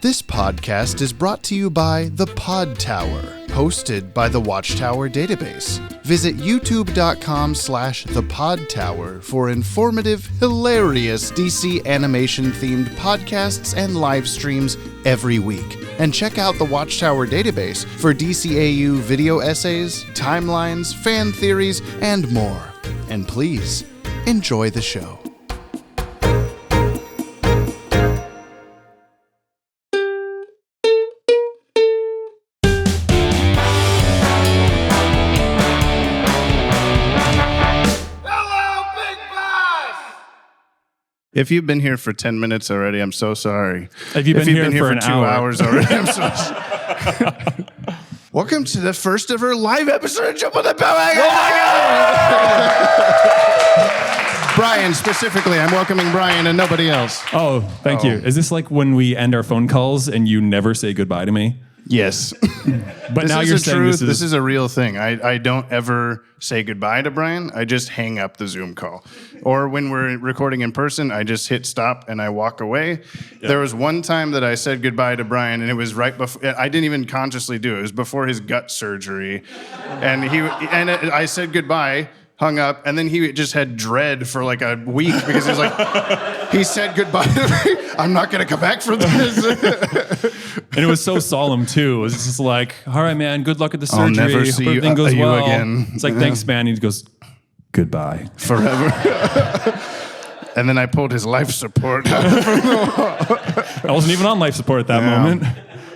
This podcast is brought to you by the Podtower, hosted by the Watchtower database. Visit youtube.com/thepodtower for informative, hilarious DC animation-themed podcasts and live streams every week. And check out the Watchtower database for DCAU video essays, timelines, fan theories, and more. And please, enjoy the show. If you've been here for 10 minutes already, I'm so sorry. If you've been here for an 2 hours already, I'm so sorry. Welcome to the first ever live episode of Jump on the Bat-Wagon! Brian, specifically. I'm welcoming Brian and nobody else. Oh, thank you. Is this like when we end our phone calls and you never say goodbye to me? Yes. But now you're saying this is a real thing. I don't ever say goodbye to Brian. I just hang up the Zoom call. Or when we're recording in person, I just hit stop and I walk away. Yeah. There was one time that I said goodbye to Brian, and it was right before. I didn't even consciously do it. It was before his gut surgery, and I said goodbye, hung up, and then he just had dread for like a week because he was like, he said goodbye to me. I'm not going to come back for this. And it was so solemn too. It was just like, all right, man, good luck at the surgery. I'll never see Hope everything goes well. Again. It's like, thanks, man. He goes, goodbye. Forever. And then I pulled his life support out from the wall. I wasn't even on life support at that moment.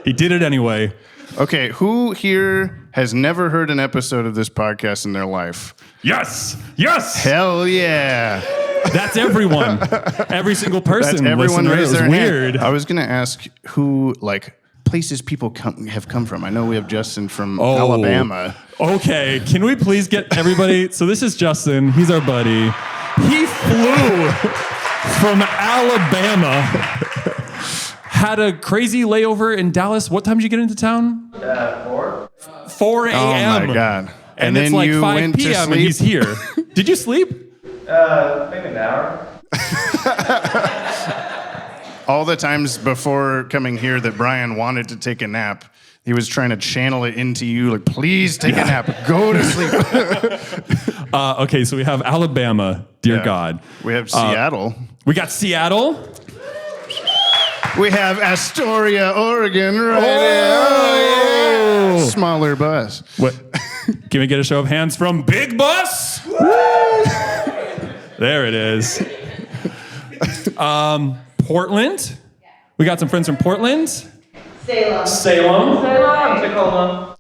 He did it anyway. Okay, who here has never heard an episode of this podcast in their life? Yes! Yes! Hell yeah! That's everyone. Every single person. That's everyone raised their weird. Hand. I was going to ask who, like, places people have come from. I know we have Justin from Alabama. Okay, can we please get everybody? So this is Justin. He's our buddy. He flew from Alabama. Had a crazy layover in Dallas. What time did you get into town? 4. 4 a.m. Oh my God. And it's like 5 p.m. and he's here. Did you sleep? Maybe an hour. All the times before coming here that Brian wanted to take a nap, he was trying to channel it into you, like, please take a nap. Go to sleep. Okay, so we have Alabama, dear God. We have Seattle. We got Seattle. We have Astoria, Oregon, right here. Oh, yeah. Smaller bus. What? Can we get a show of hands from Big Bus? There it is. Portland. We got some friends from Portland. Salem.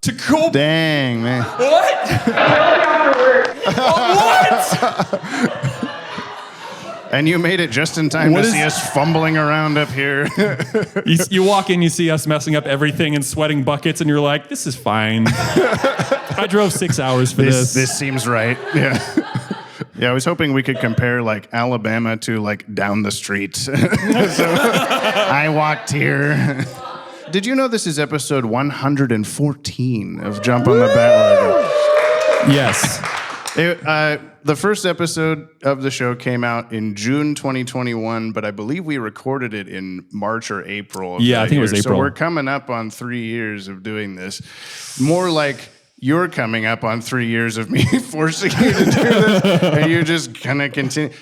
Tacoma. Dang, man. What? After work. What? And you made it just in time to see us fumbling around up here. You walk in, you see us messing up everything and sweating buckets, and you're like, this is fine. I drove 6 hours for this. This seems right. Yeah. Yeah, I was hoping we could compare like Alabama to like down the street. So I walked here. Did you know this is episode 114 of Jump on the Bat-Wagon? Yes. The first episode of the show came out in June 2021, but I believe we recorded it in March or April. I think it was April. So we're coming up on 3 years of doing this. More like you're coming up on 3 years of me forcing you to do this, and you're just gonna continue.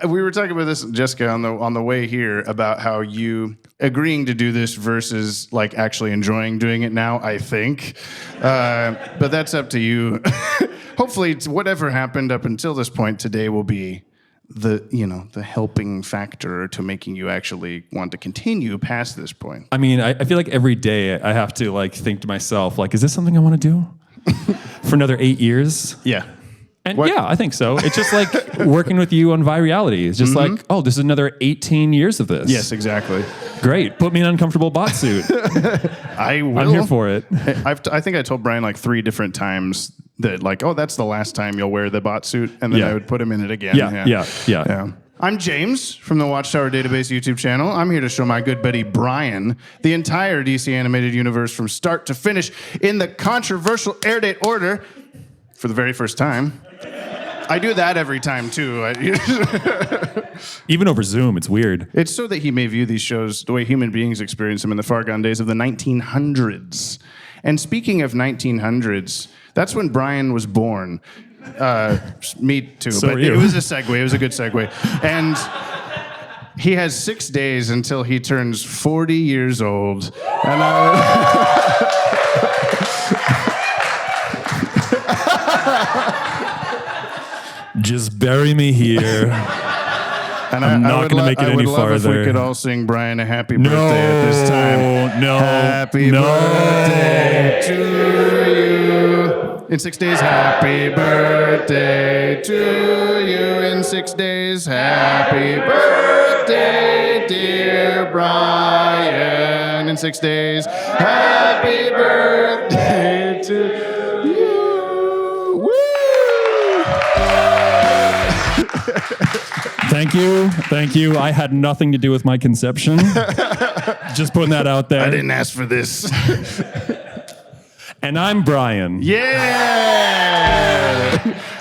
We were talking about this, Jessica, on the way here about how you agreeing to do this versus like actually enjoying doing it now. I think, but that's up to you. Hopefully, whatever happened up until this point today will be the helping factor to making you actually want to continue past this point. I mean, I feel like every day I have to like think to myself, like, is this something I want to do for another 8 years? Yeah. And yeah, I think so. It's just like working with you on Vi-Reality. It's just like, oh, this is another 18 years of this. Yes, exactly. Great. Put me in an uncomfortable bot suit. I will. I'm here for it. I think I told Brian like 3 different times that like, oh, that's the last time you'll wear the bot suit. And then I would put him in it again. Yeah. I'm James from the Watchtower Database YouTube channel. I'm here to show my good buddy Brian the entire DC animated universe from start to finish in the controversial Airdate order for the very first time. I do that every time, too. Even over Zoom, it's weird. It's so that he may view these shows the way human beings experience them in the far gone days of the 1900s. And speaking of 1900s, that's when Brian was born. Me too, So but are you. it was a segue. It was a good segue. And he has 6 days until he turns 40 years old. And Just bury me here. And I'm not gonna make it any I would love if farther. we could all sing Brian a happy birthday at this time. No. Happy birthday to you. In 6 days, happy birthday to you. In 6 days, happy birthday, dear Brian. In 6 days, happy birthday to you. Woo! Thank you. I had nothing to do with my conception. Just putting that out there. I didn't ask for this. And I'm Brian. Yeah!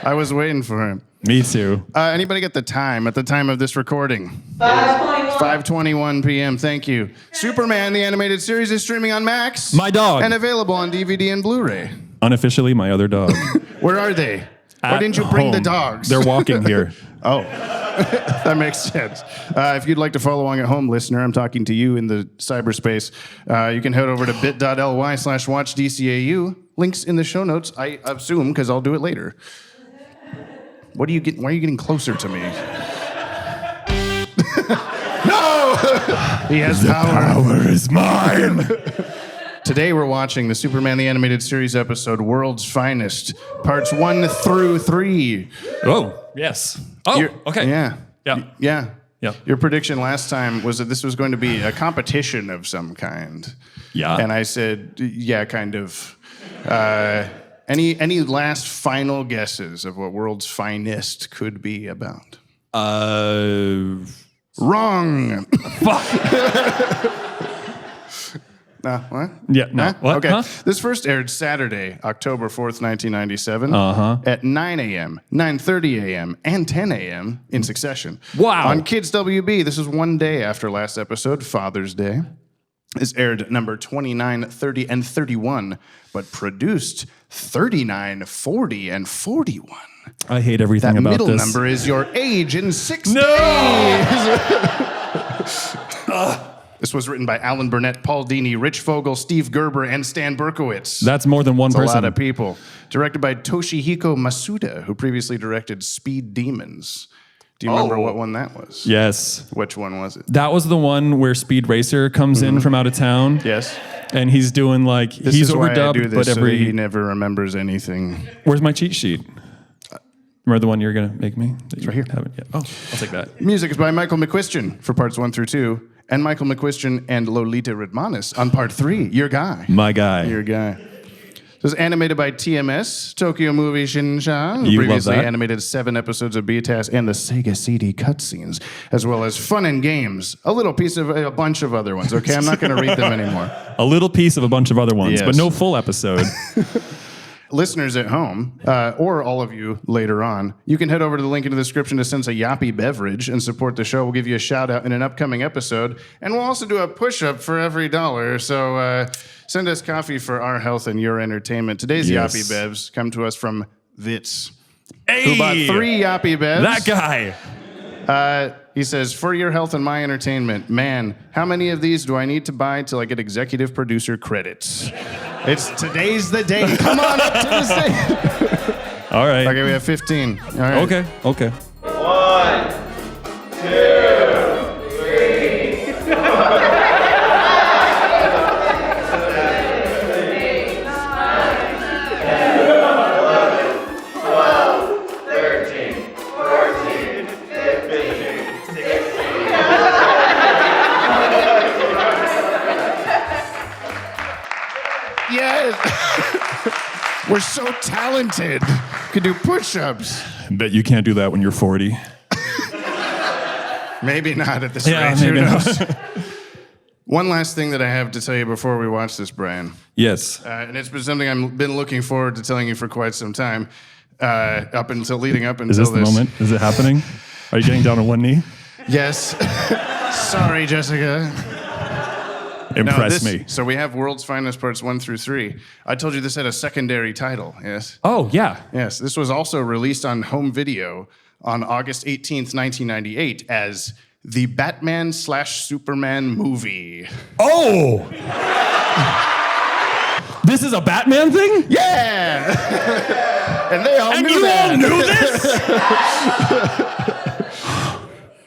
I was waiting for him. Me too. Anybody get the time at the time of this recording? 5:21. 5:21 p.m. Thank you. Superman, the animated series, is streaming on Max. My dog. And available on DVD and Blu-ray. Unofficially, my other dog. Where are they? Why At didn't you bring the home. dogs? They're walking here. Oh, that makes sense. If you'd like to follow along at home, listener, I'm talking to you in the cyberspace. You can head over to bit.ly/watchdcau. Links in the show notes, I assume, because I'll do it later. Why are you getting closer to me? No! He has power. Power is mine. Today we're watching the Superman the Animated Series episode, World's Finest, parts 1 through 3. Oh, yes. Oh, Your- okay. Yeah. Yeah. Yeah. Yeah. Your prediction last time was that this was going to be a competition of some kind. Yeah. And I said, yeah, kind of. Any last final guesses of what World's Finest could be about? Wrong. Fuck. What? Yeah, no. Huh? What? Okay. Huh? This first aired Saturday, October 4th, 1997, at 9 a.m., 9:30 a.m., and 10 a.m. in succession. Wow. On Kids WB, this is one day after last episode, Father's Day. This aired number 29, 30, and 31, but produced 39, 40, and 41. I hate everything That about middle this. number is your age in 6 No! days. This was written by Alan Burnett, Paul Dini, Rich Fogel, Steve Gerber, and Stan Berkowitz. That's more than one That's person. a lot of people. Directed by Toshihiko Masuda, who previously directed Speed Demons. Do you remember what one that was? Yes. Which one was it? That was the one where Speed Racer comes in from out of town. Yes. And he's doing like, This he's is why I do overdubbed, this, but so that every. he never remembers anything. Where's my cheat sheet? Remember the one you're going to make me? It's right here. Haven't yet. Oh, I'll take that. Music is by Michael McQuistion for parts 1 through 2, and Michael McQuistion and Lolita Ridmanis on part 3. Your guy. My guy. Your guy. This was animated by TMS, Tokyo Movie Shinsha, who You love previously that. animated 7 episodes of BTAS and the Sega CD cutscenes, as well as Fun and Games, a little piece of a bunch of other ones. Okay, I'm not going to read them anymore. A little piece of a bunch of other ones, Yes. but no full episode. Listeners at home, or all of you later on, you can head over to the link in the description to send us a Yoppie beverage and support the show. We'll give you a shout out in an upcoming episode, and we'll also do a push-up for every $1. So send us coffee for our health and your entertainment. Today's Yes. Yoppie bevs come to us from Vitz, Hey! who bought 3 Yoppie bevs. That guy. He says, for your health and my entertainment, man, how many of these do I need to buy till I get executive producer credits? Today's the day. Come on up to the stage. All right. Okay, we have 15. All right. Okay. 1, 2, 3. Yes. We're so talented. Could do push-ups. Bet you can't do that when you're 40. Maybe not at this Yeah, rate. maybe Who not. knows? One last thing that I have to tell you before we watch this, Brian, Yes. and it's been something I've been looking forward to telling you for quite some time. up until leading up until Is this the moment? Is it happening? Are you getting down on one knee? Yes. Sorry, Jessica. Impress me. So we have World's Finest Parts 1 through 3. I told you this had a secondary title, yes? Oh, yeah. Yes, this was also released on home video on August 18th, 1998 as the Batman/Superman movie. Oh! This is a Batman thing? Yeah! And they all And knew you that. all knew this?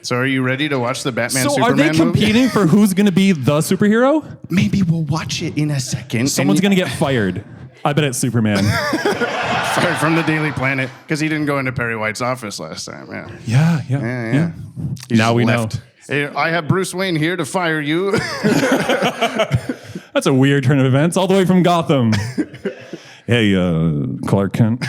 So are you ready to watch the Batman So Superman are they movie? competing for who's going to be the superhero? Maybe we'll watch it in a second. Someone's going to get fired. I bet it's Superman. fired from the Daily Planet because he didn't go into Perry White's office last time. Yeah. Yeah. He Now just we left. Hey, I have Bruce Wayne here to fire you. That's a weird turn of events, all the way from Gotham. Hey, Clark Kent.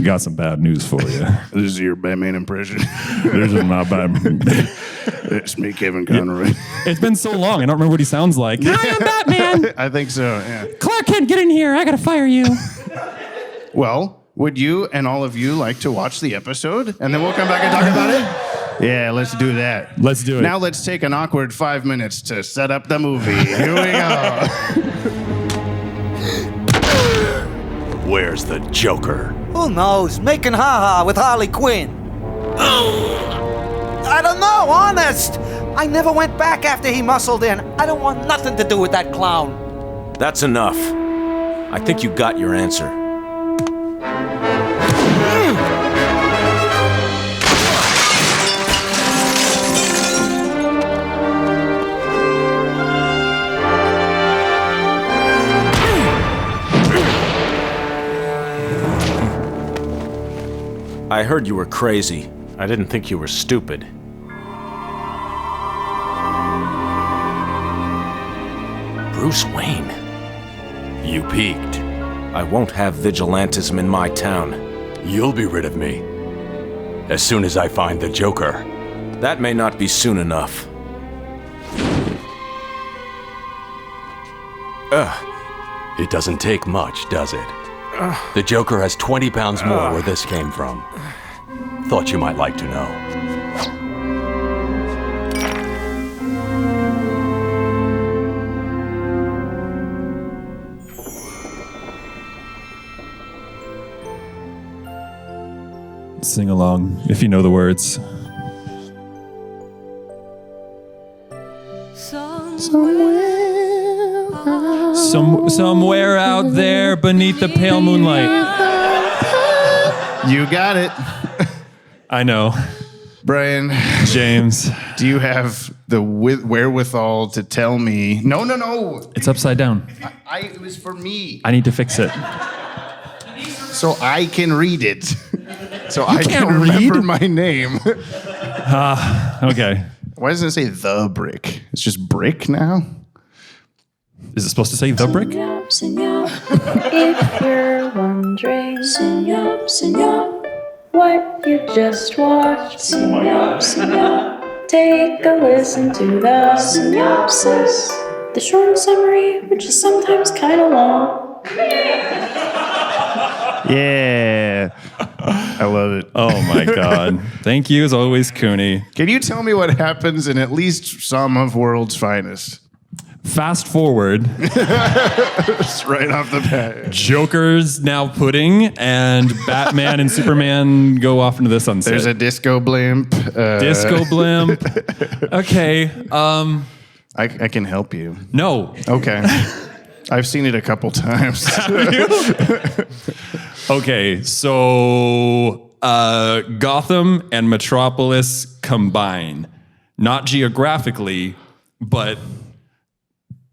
Got some bad news for you. This is your Batman impression. This is my Batman. It's me, Kevin Conroy. It's been so long, I don't remember what he sounds like. Hi, I'm Batman. I think so, yeah. Clark Kent, get in here. I gotta fire you. Well, would you and all of you like to watch the episode? And then we'll come back and talk about it? Yeah, let's do that. Let's do it. Now let's take an awkward 5 minutes to set up the movie. Here we go. Where's the Joker? Who knows? Making haha with Harley Quinn. I don't know, honest. I never went back after he muscled in. I don't want nothing to do with that clown. That's enough. I think you got your answer. I heard you were crazy. I didn't think you were stupid. Bruce Wayne. You peaked. I won't have vigilantism in my town. You'll be rid of me as soon as I find the Joker. That may not be soon enough. It doesn't take much, does it? The Joker has 20 pounds more where this came from. Thought you might like to know. Sing along if you know the words. Somewhere out there beneath the pale moonlight. You got it. I know. Brian, James. do you have the wherewithal to tell me? No. It's upside down. It was for me. I need to fix it. So I can read it. So I can't can remember read? my name. Okay. Why doesn't it say the brick? It's just brick now? Is it supposed to say the brick? Sing up, if you're wondering, sing up, what you just watched. Sing up, take a listen to the synopsis, the short summary, which is sometimes kind of long. Yeah. I love it. Oh my God. Thank you as always, Cooney. Can you tell me what happens in at least some of World's Finest? Fast forward. Just right off the bat. Joker's now pudding, and Batman and Superman go off into the sunset. There's a disco blimp. disco blimp. Okay. I can help you. No. Okay. I've seen it a couple times. Okay. So Gotham and Metropolis combine, not geographically, but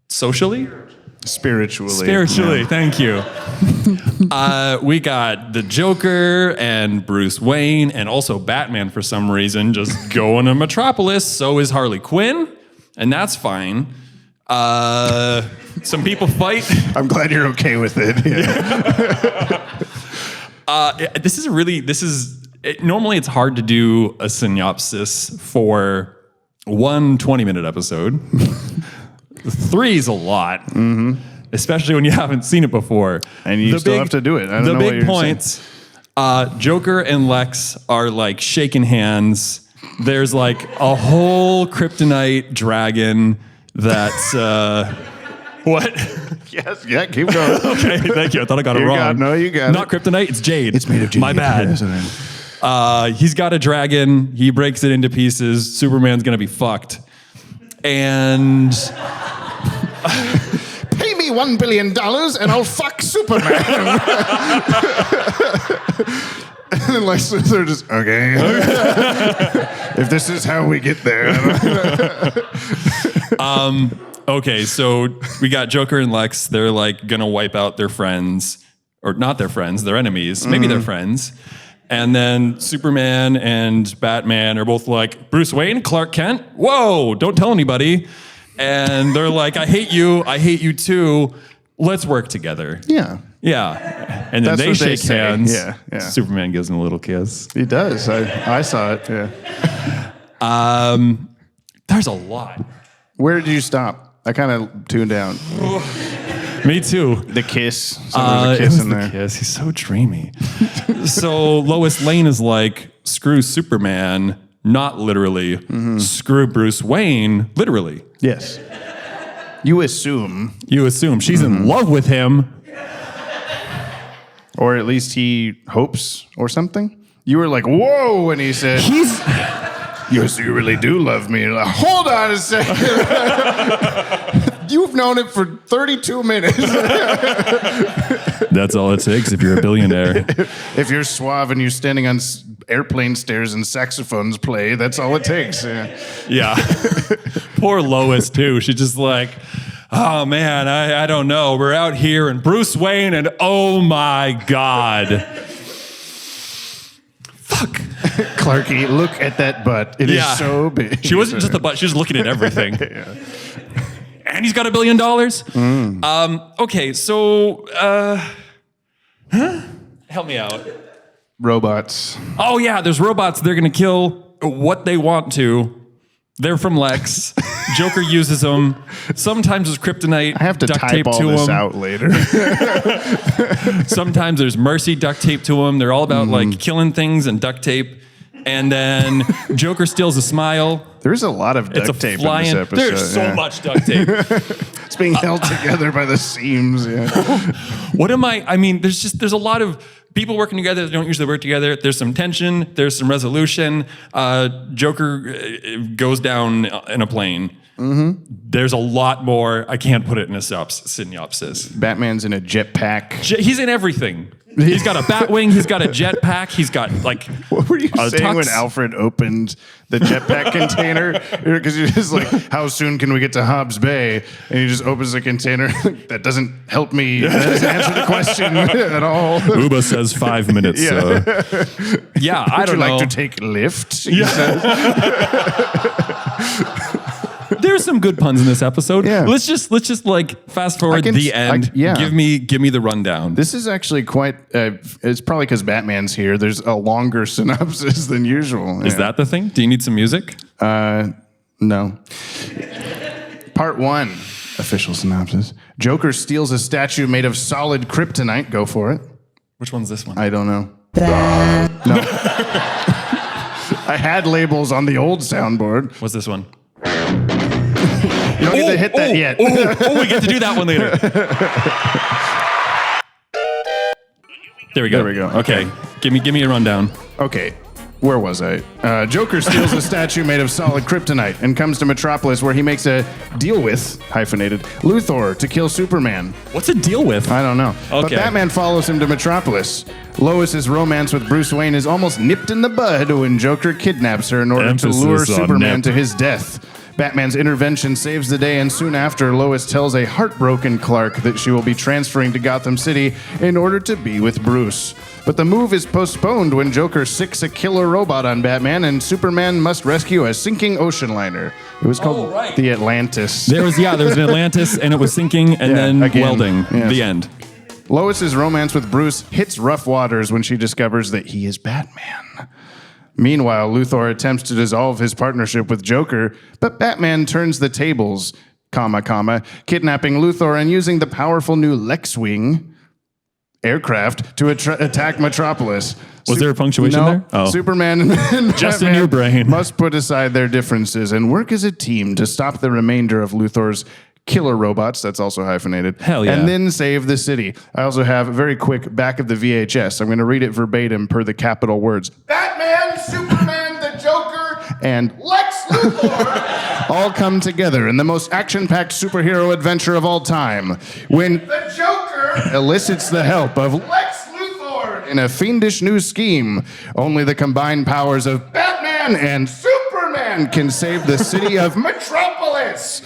socially. Spiritually. Yeah. Thank you. We got the Joker and Bruce Wayne and also Batman for some reason just going to Metropolis. So is Harley Quinn, and that's fine. Some people fight. I'm glad you're okay with it. Yeah. Normally it's hard to do a synopsis for one 20-minute episode. 3 is a lot. Mm-hmm. Especially when you haven't seen it before. And you still have to do it. I don't know what The big you're points. Joker and Lex are like shaking hands. There's like a whole kryptonite dragon that's what? Yes, yeah, keep going. Okay, thank you. I thought I got it wrong. You got Not kryptonite, it's jade. It's made of jade. My bad. He's got a dragon. He breaks it into pieces. Superman's gonna be fucked. And Pay me $1 billion and I'll fuck Superman. And then Lex Luthor just, okay. If this is how we get there. okay, so we got Joker and Lex. They're like gonna wipe out their friends, or not their friends, their enemies. Maybe they're friends. And then Superman and Batman are both like, Bruce Wayne, Clark Kent, whoa, don't tell anybody. And they're like, I hate you too. Let's work together. Yeah. Yeah. And then That's they what shake say. hands. Yeah, yeah. Superman gives him a little kiss. He does. I saw it, yeah. There's a lot. Where did you stop? I kind of tuned down. Me too. The kiss. There's a It kiss was in the there. kiss. He's so dreamy. So Lois Lane is like, screw Superman, not literally. Screw Bruce Wayne, literally. Yes. You assume. You assume she's in love with him. Or at least he hopes or something. You were like, whoa, when he said, He's yes, you really do love me. Like, hold on a second. You've known it for 32 minutes. That's all it takes if you're a billionaire. If you're suave and you're standing on airplane stairs and saxophones play, that's all it takes. Yeah. Yeah. Poor Lois too. She's just like, oh man, I don't know. We're out here and Bruce Wayne and oh my God. Fuck. Clarky, look at that butt. It is so big. She wasn't just the butt. She was looking at everything. And he's got $1 billion. Okay, so help me out. Robots. Oh yeah, there's robots. They're gonna kill what they want to. They're from Lex. Joker uses them. Sometimes there's kryptonite. I have to duct type tape all to this them. out later. Sometimes there's mercy duct tape to them. They're all about like killing things and duct tape. And then Joker steals a smile. There's a lot of duct tape in this episode. There's so much duct tape. It's being held together by the seams. Yeah. What am I mean, there's a lot of people working together that don't usually work together. There's some tension. There's some resolution. Joker goes down in a plane. There's a lot more. I can't put it in a synopsis. Batman's in a jetpack. He's in everything. He's got a Bat-Wing. He's got a jetpack. He's got like What were you a saying when tux. Alfred opened the jetpack container? Because you're just like, how soon can we get to Hobbs Bay? And he just opens the container. That doesn't help me. That doesn't answer the question at all. Uba says 5 minutes. Yeah. Yeah, I Would don't you know. like to take Lyft? He says. There's some good puns in this episode. Yeah. Let's just like fast forward can- the end. yeah. Give me the rundown. This is actually quite, it's probably because Batman's here. There's a longer synopsis than usual. Is that the thing? Do you need some music? No. Part 1, official synopsis. Joker steals a statue made of solid kryptonite. Go for it. Which one's this one? I don't know. No. I had labels on the old soundboard. What's this one? You don't get to hit that yet. Oh, we get to do that one later. There we go. There we go. Okay. Give me a rundown. Okay, where was I? Joker steals a statue made of solid kryptonite and comes to Metropolis, where he makes a deal with, hyphenated, Luthor to kill Superman. What's a deal with? I don't know. But Okay. Batman follows him to Metropolis. Lois's romance with Bruce Wayne is almost nipped in the bud when Joker kidnaps her in order Emphasis to lure on Superman nip. to his death. Batman's intervention saves the day, and soon after, Lois tells a heartbroken Clark that she will be transferring to Gotham City in order to be with Bruce. But the move is postponed when Joker sicks a killer robot on Batman, and Superman must rescue a sinking ocean liner. It was called the Atlantis. There was an Atlantis and it was sinking and then again. welding. Yes. The end. Lois's romance with Bruce hits rough waters when she discovers that he is Batman. Meanwhile, Luthor attempts to dissolve his partnership with Joker, but Batman turns the tables, kidnapping Luthor and using the powerful new Lex Wing aircraft to attack Metropolis. Was there a punctuation No, there? Oh. Superman and Just in Batman your brain. must put aside their differences and work as a team to stop the remainder of Luthor's killer robots. That's also hyphenated. Hell yeah. And then save the city. I also have a very quick back of the VHS. I'm going to read it verbatim per the capital words. Batman, Superman, the Joker, and Lex Luthor all come together in the most action-packed superhero adventure of all time when the Joker elicits the help of Lex Luthor in a fiendish new scheme. Only the combined powers of Batman and Superman can save the city of Metropolis.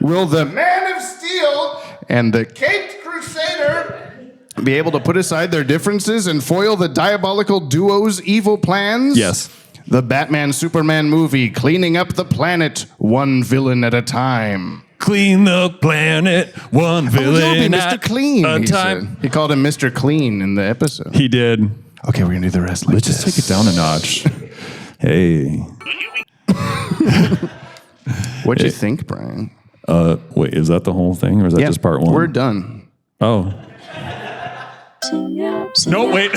Will the Man of Steel and the Caped Crusader be able to put aside their differences and foil the diabolical duo's evil plans? Yes. The Batman-Superman movie, cleaning up the planet, one villain at a time. Clean the planet, one villain Mr. at Clean, a he time. said. He called him Mr. Clean in the episode. He did. Okay, we're going to do the rest like Let's just take it down a notch. Hey. What'd you think, Brian? Wait, is that the whole thing or is that just part one? We're done. Oh. No, wait.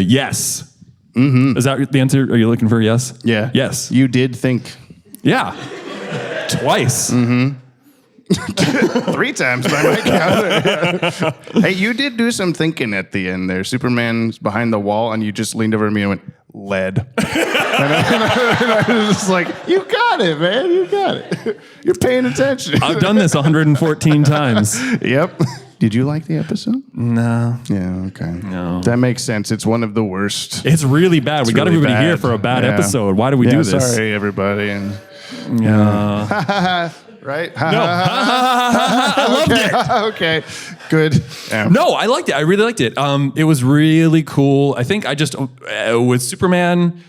Yes. Mm-hmm. Is that the answer? Are you looking for yes? Yeah. Yes. You did think. Yeah. Twice. Mm-hmm. 3 times by my count. Hey, you did do some thinking at the end there. Superman's behind the wall, and you just leaned over to me and went, lead. and I was just like, you got it, man. You got it. You're paying attention. I've done this 114 times. Yep. Did you like the episode? No. Yeah, okay. No. That makes sense. It's one of the worst. It's really bad. We got really everybody bad. here for a bad Yeah. episode. Why do we do this? Sorry, everybody. And Yeah. right? No. I loved it. Okay, good. Yeah. No, I liked it. I really liked it. It was really cool. I think I just, with Superman,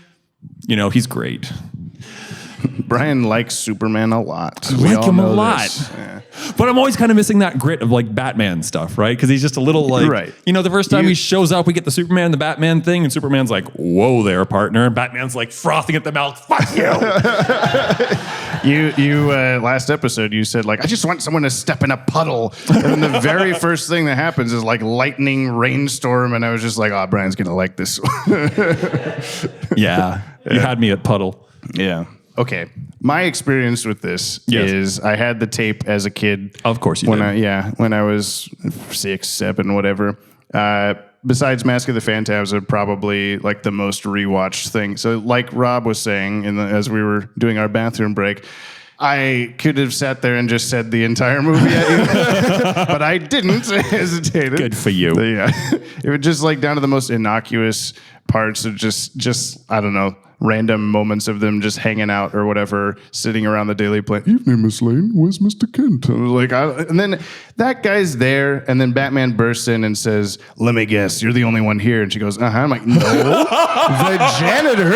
you know, he's great. Brian likes Superman a lot. I like him a lot. Yeah. But I'm always kind of missing that grit of like Batman stuff, right? Because he's just a little like, Right. you know, the first time You- he shows up, we get the Superman, the Batman thing, and Superman's like, whoa there, partner. And Batman's like frothing at the mouth, fuck you. You last episode, you said, like, I just want someone to step in a puddle. And then the very first thing that happens is like lightning rainstorm. And I was just like, oh, Brian's going to like this. Yeah. You had me at puddle. Yeah. Okay. My experience with this Yes. is I had the tape as a kid. Of course you when did. When I was 6, 7, whatever. Besides Mask of the Phantasm, probably like the most rewatched thing. So like Rob was saying as we were doing our bathroom break, I could have sat there and just said the entire movie at you, but I didn't. I hesitated. Good for you. Yeah. It was just like down to the most innocuous parts of just I don't know, random moments of them just hanging out or whatever, sitting around the Daily Planet. Evening, Miss Lane. Where's Mr. Kent? And I was like, and then that guy's there, and then Batman bursts in and says, "Let me guess, you're the only one here." And she goes, "Uh huh." I'm like, "No, the janitor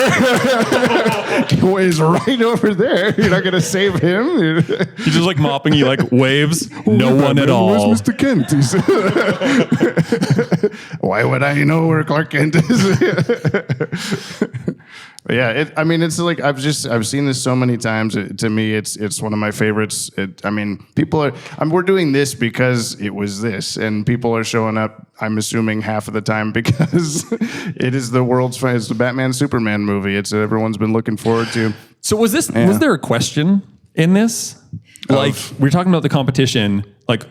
is right over there. You're not gonna save him." He's just like mopping, he like waves. No one at all. Where's Mr. Kent? He said, "Why would I know where Clark Kent is?" Yeah, it's like I've seen this so many times. To me, it's one of my favorites. People are. We're doing this because it was this, and people are showing up. I'm assuming half of the time because it is the world's finest. It's the Batman Superman movie. It's everyone's been looking forward to. So was there a question in this? Like we're talking about the competition, like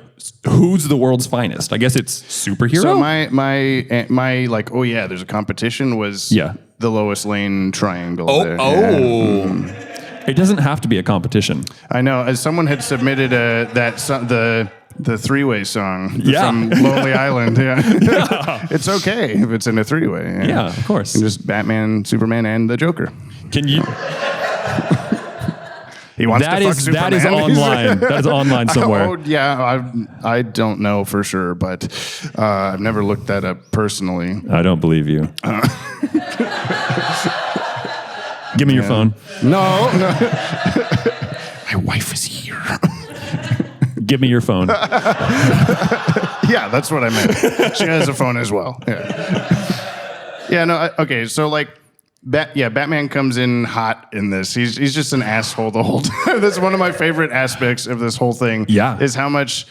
who's the world's finest? I guess it's superhero. So my like, oh yeah, there's a competition was the Lois Lane triangle. It doesn't have to be a competition. I know. As someone had submitted the three-way song Yeah. from Lonely Island. Yeah. It's okay if it's in a three-way. Yeah, of course. And just Batman, Superman, and the Joker. Can you? He wants That to fuck is Superman. that is online. That is online somewhere. Oh, yeah. I don't know for sure, but I've never looked that up personally. I don't believe you. Give me your phone. No. My wife is here. Give me your phone. Yeah, that's what I meant. She has a phone as well. Yeah. Yeah, no, okay, so like Batman comes in hot in this. He's just an asshole the whole time. That's one of my favorite aspects of this whole thing. Yeah. Is how much,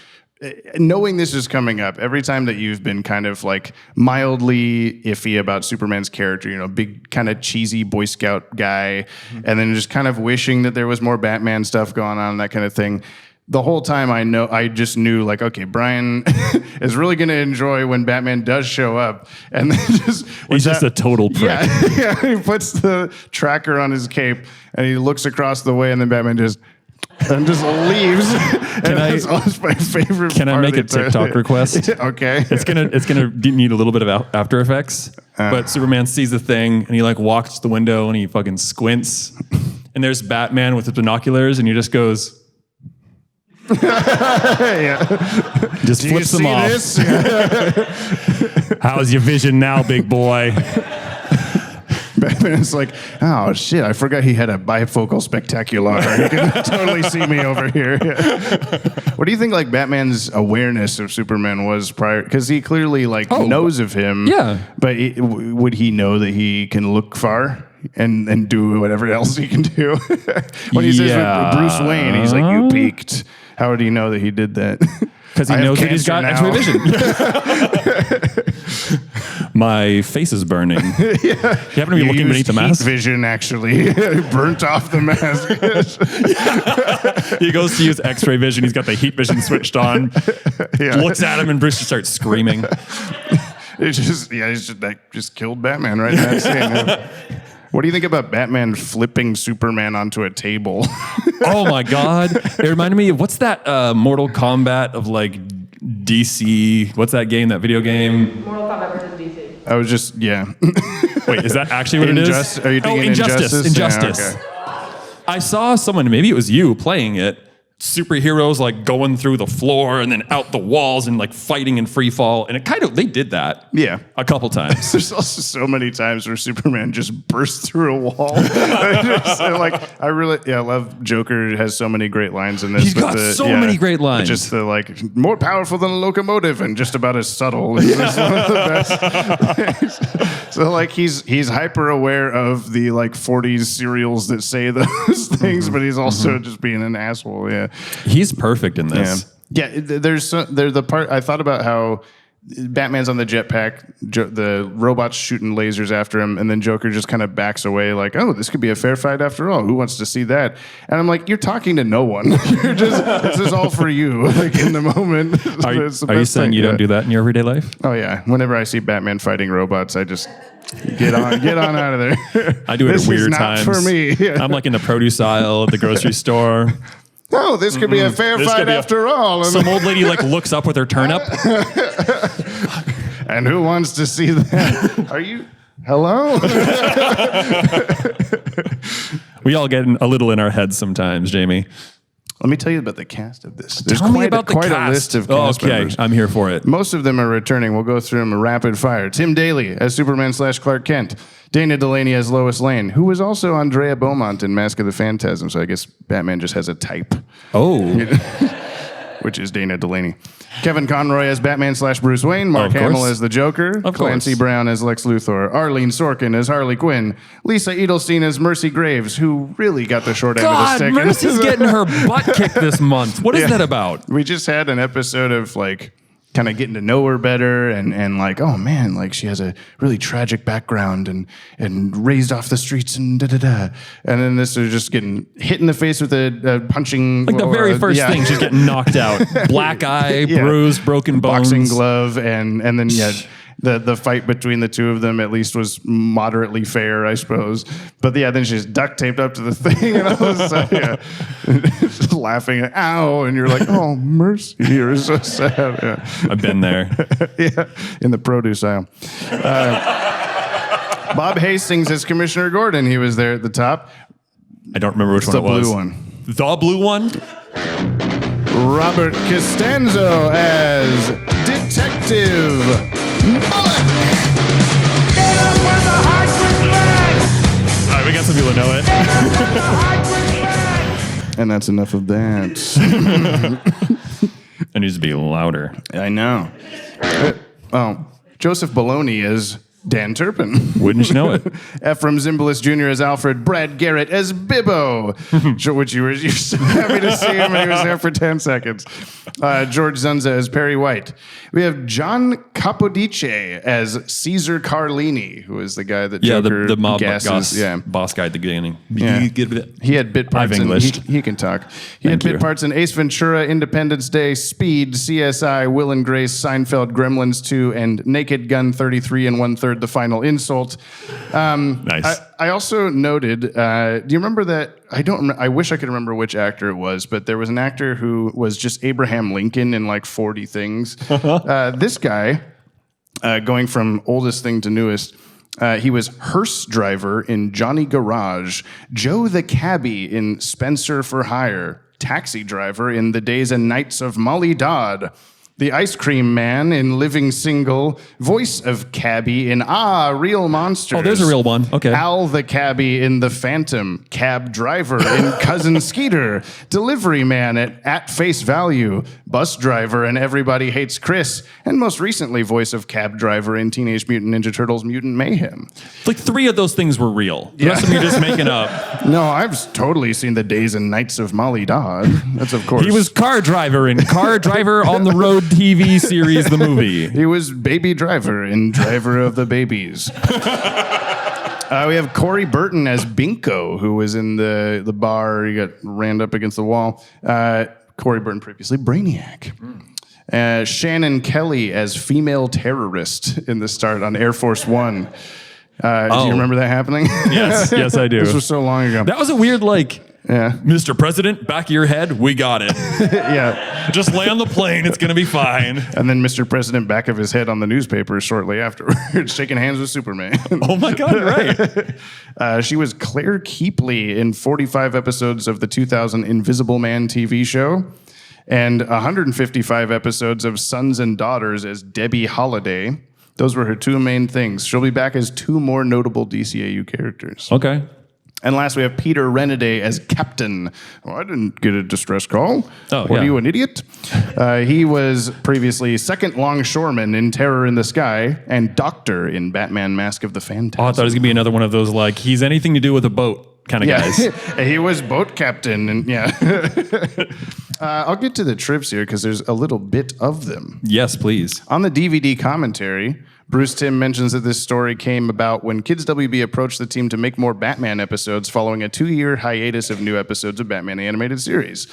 knowing this is coming up, every time that you've been kind of like mildly iffy about Superman's character, you know, big kind of cheesy Boy Scout guy, and then just kind of wishing that there was more Batman stuff going on, that kind of thing. The whole time I just knew like, okay, Brian is really going to enjoy when Batman does show up. And then He's just a total prick. Yeah, he puts the tracker on his cape and he looks across the way and then Batman just leaves. That's always my favorite Can I part make of a the entire TikTok thing. request? Okay. It's gonna need a little bit of After Effects, but Superman sees the thing and he like walks to the window and he fucking squints, and there's Batman with his binoculars and he just goes, just Do you flips them see off. this? How's your vision now, big boy? Batman's like, oh shit, I forgot he had a bifocal spectacular. You can totally see me over here. What do you think like Batman's awareness of Superman was prior? Because he clearly like knows of him. Yeah. But would he know that he can look far and do whatever else he can do? When he says with Bruce Wayne, he's like, you peaked. How would he know that he did that? Because he knows that he's got X-ray vision. My face is burning. You happen to be looking beneath the mask? Vision actually burnt off the mask. He goes to use X-ray vision. He's got the heat vision switched on. Looks at him, and Bruce just starts screaming. It's just just killed Batman right in that scene. What do you think about Batman flipping Superman onto a table? Oh my God! It reminded me of what's that Mortal Kombat of like DC? What's that game? That video game? Mortal Kombat versus DC. I was just Wait, is that actually what it is? Are you thinking Injustice? Injustice. Yeah, okay. I saw someone, maybe it was you, playing it. Superheroes like going through the floor and then out the walls and like fighting in free fall, and they did that. Yeah. A couple times. There's also so many times where Superman just bursts through a wall. I love Joker has so many great lines in this. He's got so many great lines. Just the like more powerful than a locomotive and just about as subtle. It's just one of the best. So like he's hyper aware of the like 40s serials that say those things, but he's also just being an asshole. Yeah. He's perfect in this. Yeah, there's the part I thought about how Batman's on the jetpack, the robots shooting lasers after him, and then Joker just kind of backs away like, oh, this could be a fair fight after all. Who wants to see that? And I'm like, you're talking to no one. This is all for you, like in the moment. Are you saying you don't do that in your everyday life? Oh yeah. Whenever I see Batman fighting robots, I just get on out of there. I do it This at weird is not times. for me. Yeah. I'm like in the produce aisle at the grocery store. Oh, this could be a fair fight after all. Some old lady like looks up with her turnip. And who wants to see that? Are you? Hello? We all get a little in our heads sometimes, Jamie. Let me tell you about the cast of this. There's Tell me about the quite cast. a list of cast members. I'm here for it. Most of them are returning. We'll go through them rapid fire. Tim Daly as Superman / Clark Kent. Dana Delaney as Lois Lane, who was also Andrea Beaumont in Mask of the Phantasm. So I guess Batman just has a type. Oh. Which is Dana Delaney. Kevin Conroy as Batman / Bruce Wayne. Mark Hamill as the Joker. Clancy Brown as Lex Luthor. Arlene Sorkin as Harley Quinn. Lisa Edelstein as Mercy Graves, who really got the short end of the stick. Mercy's getting her butt kicked this month. What is that about? We just had an episode of like kind of getting to know her better and like, oh man, like she has a really tragic background and raised off the streets and da-da-da. And then this is just getting hit in the face with a punching. Like the very first thing, she's getting knocked out. Black eye, bruised, broken bones. Boxing glove, and then the fight between the two of them at least was moderately fair, I suppose. But then she's duct taped up to the thing, and all of a sudden, just laughing, ow, and you're like, oh, mercy, you're so sad. Yeah. I've been there. Yeah, in the produce aisle. Bob Hastings as Commissioner Gordon. He was there at the top. I don't remember which one it was. The blue one. The blue one? Robert Costanzo as Detective Bullock. All right, we got some people who know it. And that's enough of that. It needs to be louder. I know. Joseph Bologna as Dan Turpin. Wouldn't you know it? Ephraim Zimbalist Jr. as Alfred. Brad Garrett as Bibbo, which you were so happy to see him, and he was there for 10 seconds. George Zunza as Perry White. We have John Capodice as Caesar Carlini, who is the guy that Joker the mob gasses. boss guy at the beginning. Yeah. He had bit parts. I've Englished. He can talk. He had bit parts in Ace Ventura, Independence Day, Speed, CSI, Will and Grace, Seinfeld, Gremlins 2, and Naked Gun 33 and 1/3 The Final Insult. Nice. I also noted, do you remember that? I wish I could remember which actor it was, but there was an actor who was just Abraham Lincoln in like 40 things. This guy, going from oldest thing to newest, he was hearse driver in Johnny Garage, Joe the Cabbie in Spencer for Hire, taxi driver in The Days and Nights of Molly Dodd, the ice cream man in Living Single, voice of Cabbie in Real Monsters. Oh, there's a real one. Okay. Al the Cabbie in The Phantom, cab driver in Cousin Skeeter, delivery man at Face Value, bus driver in Everybody Hates Chris, and most recently voice of cab driver in Teenage Mutant Ninja Turtles Mutant Mayhem. Like 3 of those things were real. The rest of them you're just making up. No, I've totally seen The Days and Nights of Molly Dodd. That's of course. He was car driver in Car Driver on the Road TV series, the movie. He was baby driver in Driver of the Babies. We have Corey Burton as Binko, who was in the bar. He got rammed up against the wall. Corey Burton, previously Brainiac. Shannon Kelly as female terrorist in the start on Air Force One. Do you remember that happening? Yes, I do. This was so long ago. That was a weird, Mr. President, back of your head, we got it. Yeah. Just land the plane, it's going to be fine. And then Mr. President back of his head on the newspaper shortly afterwards, shaking hands with Superman. Oh my God, you're right. She was Claire Keepley in 45 episodes of the 2000 Invisible Man TV show and 155 episodes of Sons and Daughters as Debbie Holiday. Those were her 2 main things. She'll be back as 2 more notable DCAU characters. Okay. And last, we have Peter Renaday as Captain. I didn't get a distress call. Oh, What yeah. are you, an idiot? He was previously second longshoreman in Terror in the Sky and Doctor in Batman Mask of the Phantasm. Oh, I thought it was going to be another one of those, he's anything to do with a boat kind of guys. He was boat captain. And I'll get to the trips here because there's a little bit of them. Yes, please. On the DVD commentary, Bruce Timm mentions that this story came about when Kids WB approached the team to make more Batman episodes following a 2-year hiatus of new episodes of Batman the Animated Series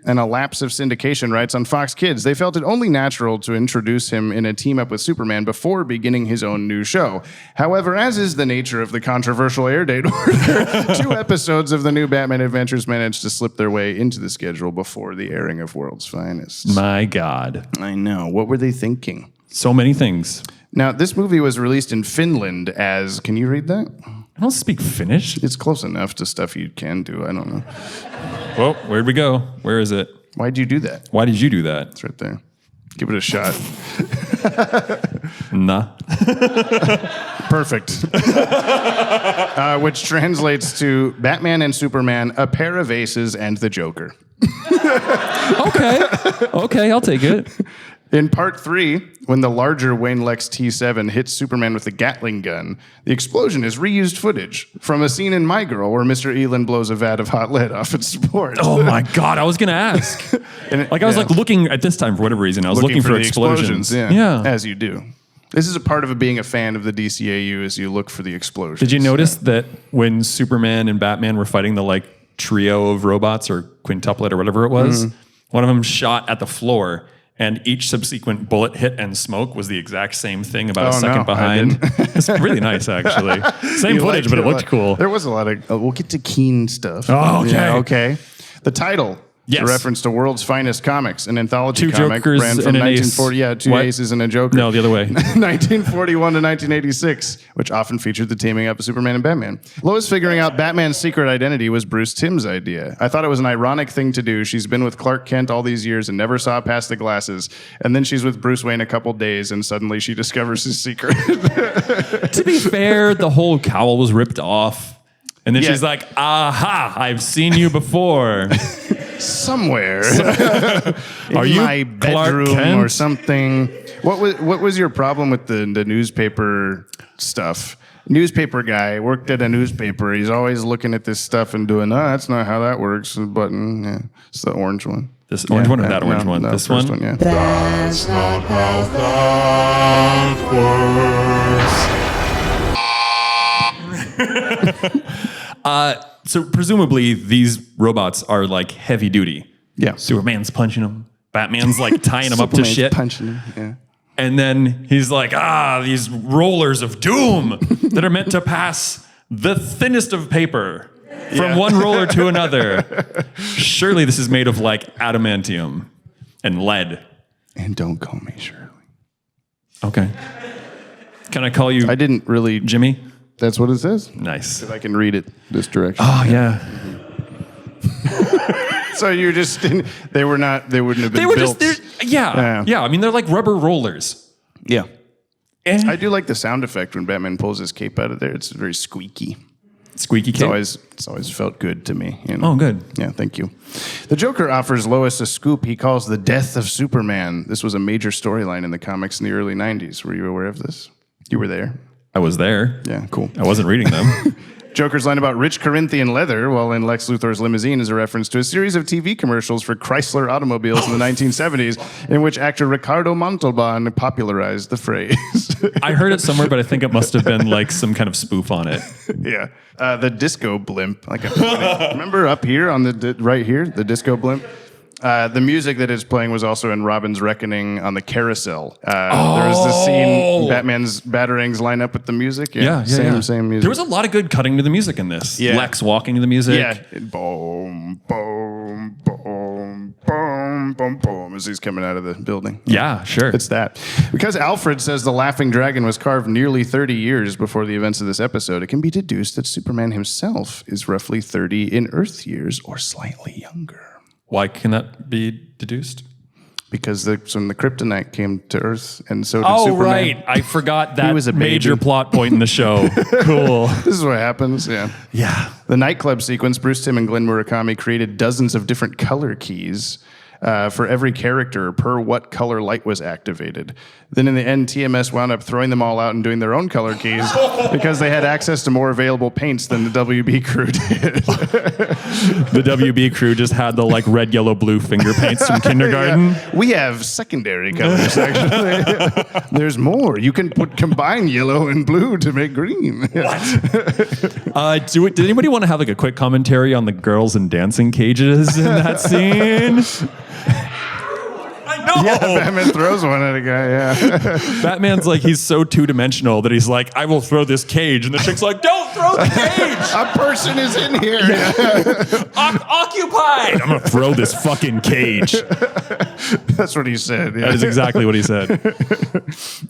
and a lapse of syndication rights on Fox Kids. They felt it only natural to introduce him in a team-up with Superman before beginning his own new show. However, as is the nature of the controversial Airdate order, 2 episodes of the new Batman Adventures managed to slip their way into the schedule before the airing of World's Finest. My God. I know. What were they thinking? So many things. Now, this movie was released in Finland as... Can you read that? I don't speak Finnish. It's close enough to stuff you can do. I don't know. Well, where'd we go? Where is it? Why'd you do that? Why did you do that? It's right there. Give it a shot. Nah. Perfect. Which translates to Batman and Superman, a pair of aces, and the Joker. Okay, I'll take it. In part 3, when the larger Wayne Lex T7 hits Superman with a Gatling gun, the explosion is reused footage from a scene in My Girl where Mr. Elon blows a vat of hot lead off its support. Oh my God, I was going to ask. I was looking at this time for whatever reason. I was looking for the explosions. Yeah, as you do. This is a part of being a fan of the DCAU as you look for the explosions. Did you notice that when Superman and Batman were fighting the trio of robots or quintuplet or whatever it was, one of them shot at the floor and each subsequent bullet hit and smoke was the exact same thing about a second behind. It's really nice, actually. Same footage, but it looked cool. There was a lot of... we'll get to keen stuff. Oh, okay. Yeah, okay. The title... Yes. A reference to World's Finest Comics, an anthology 2 comic jokers ran from and an 1940. ace. Yeah, 2 What? aces and a joker. No, the other way. 1941 to 1986, which often featured the teaming up of Superman and Batman. Lois figuring out Batman's secret identity was Bruce Timm's idea. I thought it was an ironic thing to do. She's been with Clark Kent all these years and never saw past the glasses. And then she's with Bruce Wayne a couple days and suddenly she discovers his secret. To be fair, the whole cowl was ripped off. And then she's like, aha, I've seen you before. Somewhere. Are in you my Clark bedroom Kent? or something. What was your problem with the newspaper stuff. Newspaper guy, worked at a newspaper. He's always looking at this stuff and doing, that's not how that works. The button, yeah. It's the orange one. This orange one or that orange one? No, This first one? yeah. That's not how that works. So presumably these robots are like heavy duty. Yeah. Superman's punching them. Batman's like tying them up to Superman's shit. punching him, yeah. And then he's like, these rollers of doom that are meant to pass the thinnest of paper from one roller to another. Surely this is made of like adamantium and lead. And don't call me Shirley. Okay. Can I call you I didn't really... Jimmy? That's what it says. Nice. I can read it this direction. Oh, yeah. So you just didn't... They wouldn't have been They were built. Yeah. I mean, they're like rubber rollers. Yeah. Eh. I do like the sound effect when Batman pulls his cape out of there. It's very squeaky. Squeaky cape. It's always felt good to me. You know? Oh, good. Yeah, thank you. The Joker offers Lois a scoop he calls the death of Superman. This was a major storyline in the comics in the early 90s. Were you aware of this? You were there. I was there. Yeah, cool. I wasn't reading them. Joker's line about rich Corinthian leather while in Lex Luthor's limousine is a reference to a series of TV commercials for Chrysler automobiles in the 1970s in which actor Ricardo Montalban popularized the phrase. I heard it somewhere, but I think it must have been like some kind of spoof on it. Yeah. The disco blimp. Remember up here on the right here, the disco blimp? The music that is playing was also in Robin's Reckoning on the carousel. There was the scene, Batman's batarangs line up with the music. Same music. There was a lot of good cutting to the music in this. Yeah. Lex walking to the music. Yeah. Boom, boom, boom, boom, boom, boom, as he's coming out of the building. Yeah, sure. It's that. Because Alfred says the Laughing Dragon was carved nearly 30 years before the events of this episode, it can be deduced that Superman himself is roughly 30 in Earth years or slightly younger. Why can that be deduced? Because when the kryptonite came to Earth, and so did Oh, Superman. right. I forgot that was a major baby. plot point in the show. Cool. This is what happens, yeah. Yeah. The nightclub sequence, Bruce Timm and Glenn Murakami created dozens of different color keys for every character per what color light was activated. Then in the end, TMS wound up throwing them all out and doing their own color keys because they had access to more available paints than the WB crew did. The WB crew just had the like red, yellow, blue finger paints from kindergarten. Yeah. We have secondary colors, actually. There's more. You can combine yellow and blue to make green. Did anybody want to have like a quick commentary on the girls in dancing cages in that scene? I know. Yeah, Batman throws one at a guy, yeah. Batman's like, he's so two-dimensional that he's like, I will throw this cage. And the chick's like, don't throw the cage. A person is in here. Occupied. I'm going to throw this fucking cage. That's what he said. Yeah. That is exactly what he said.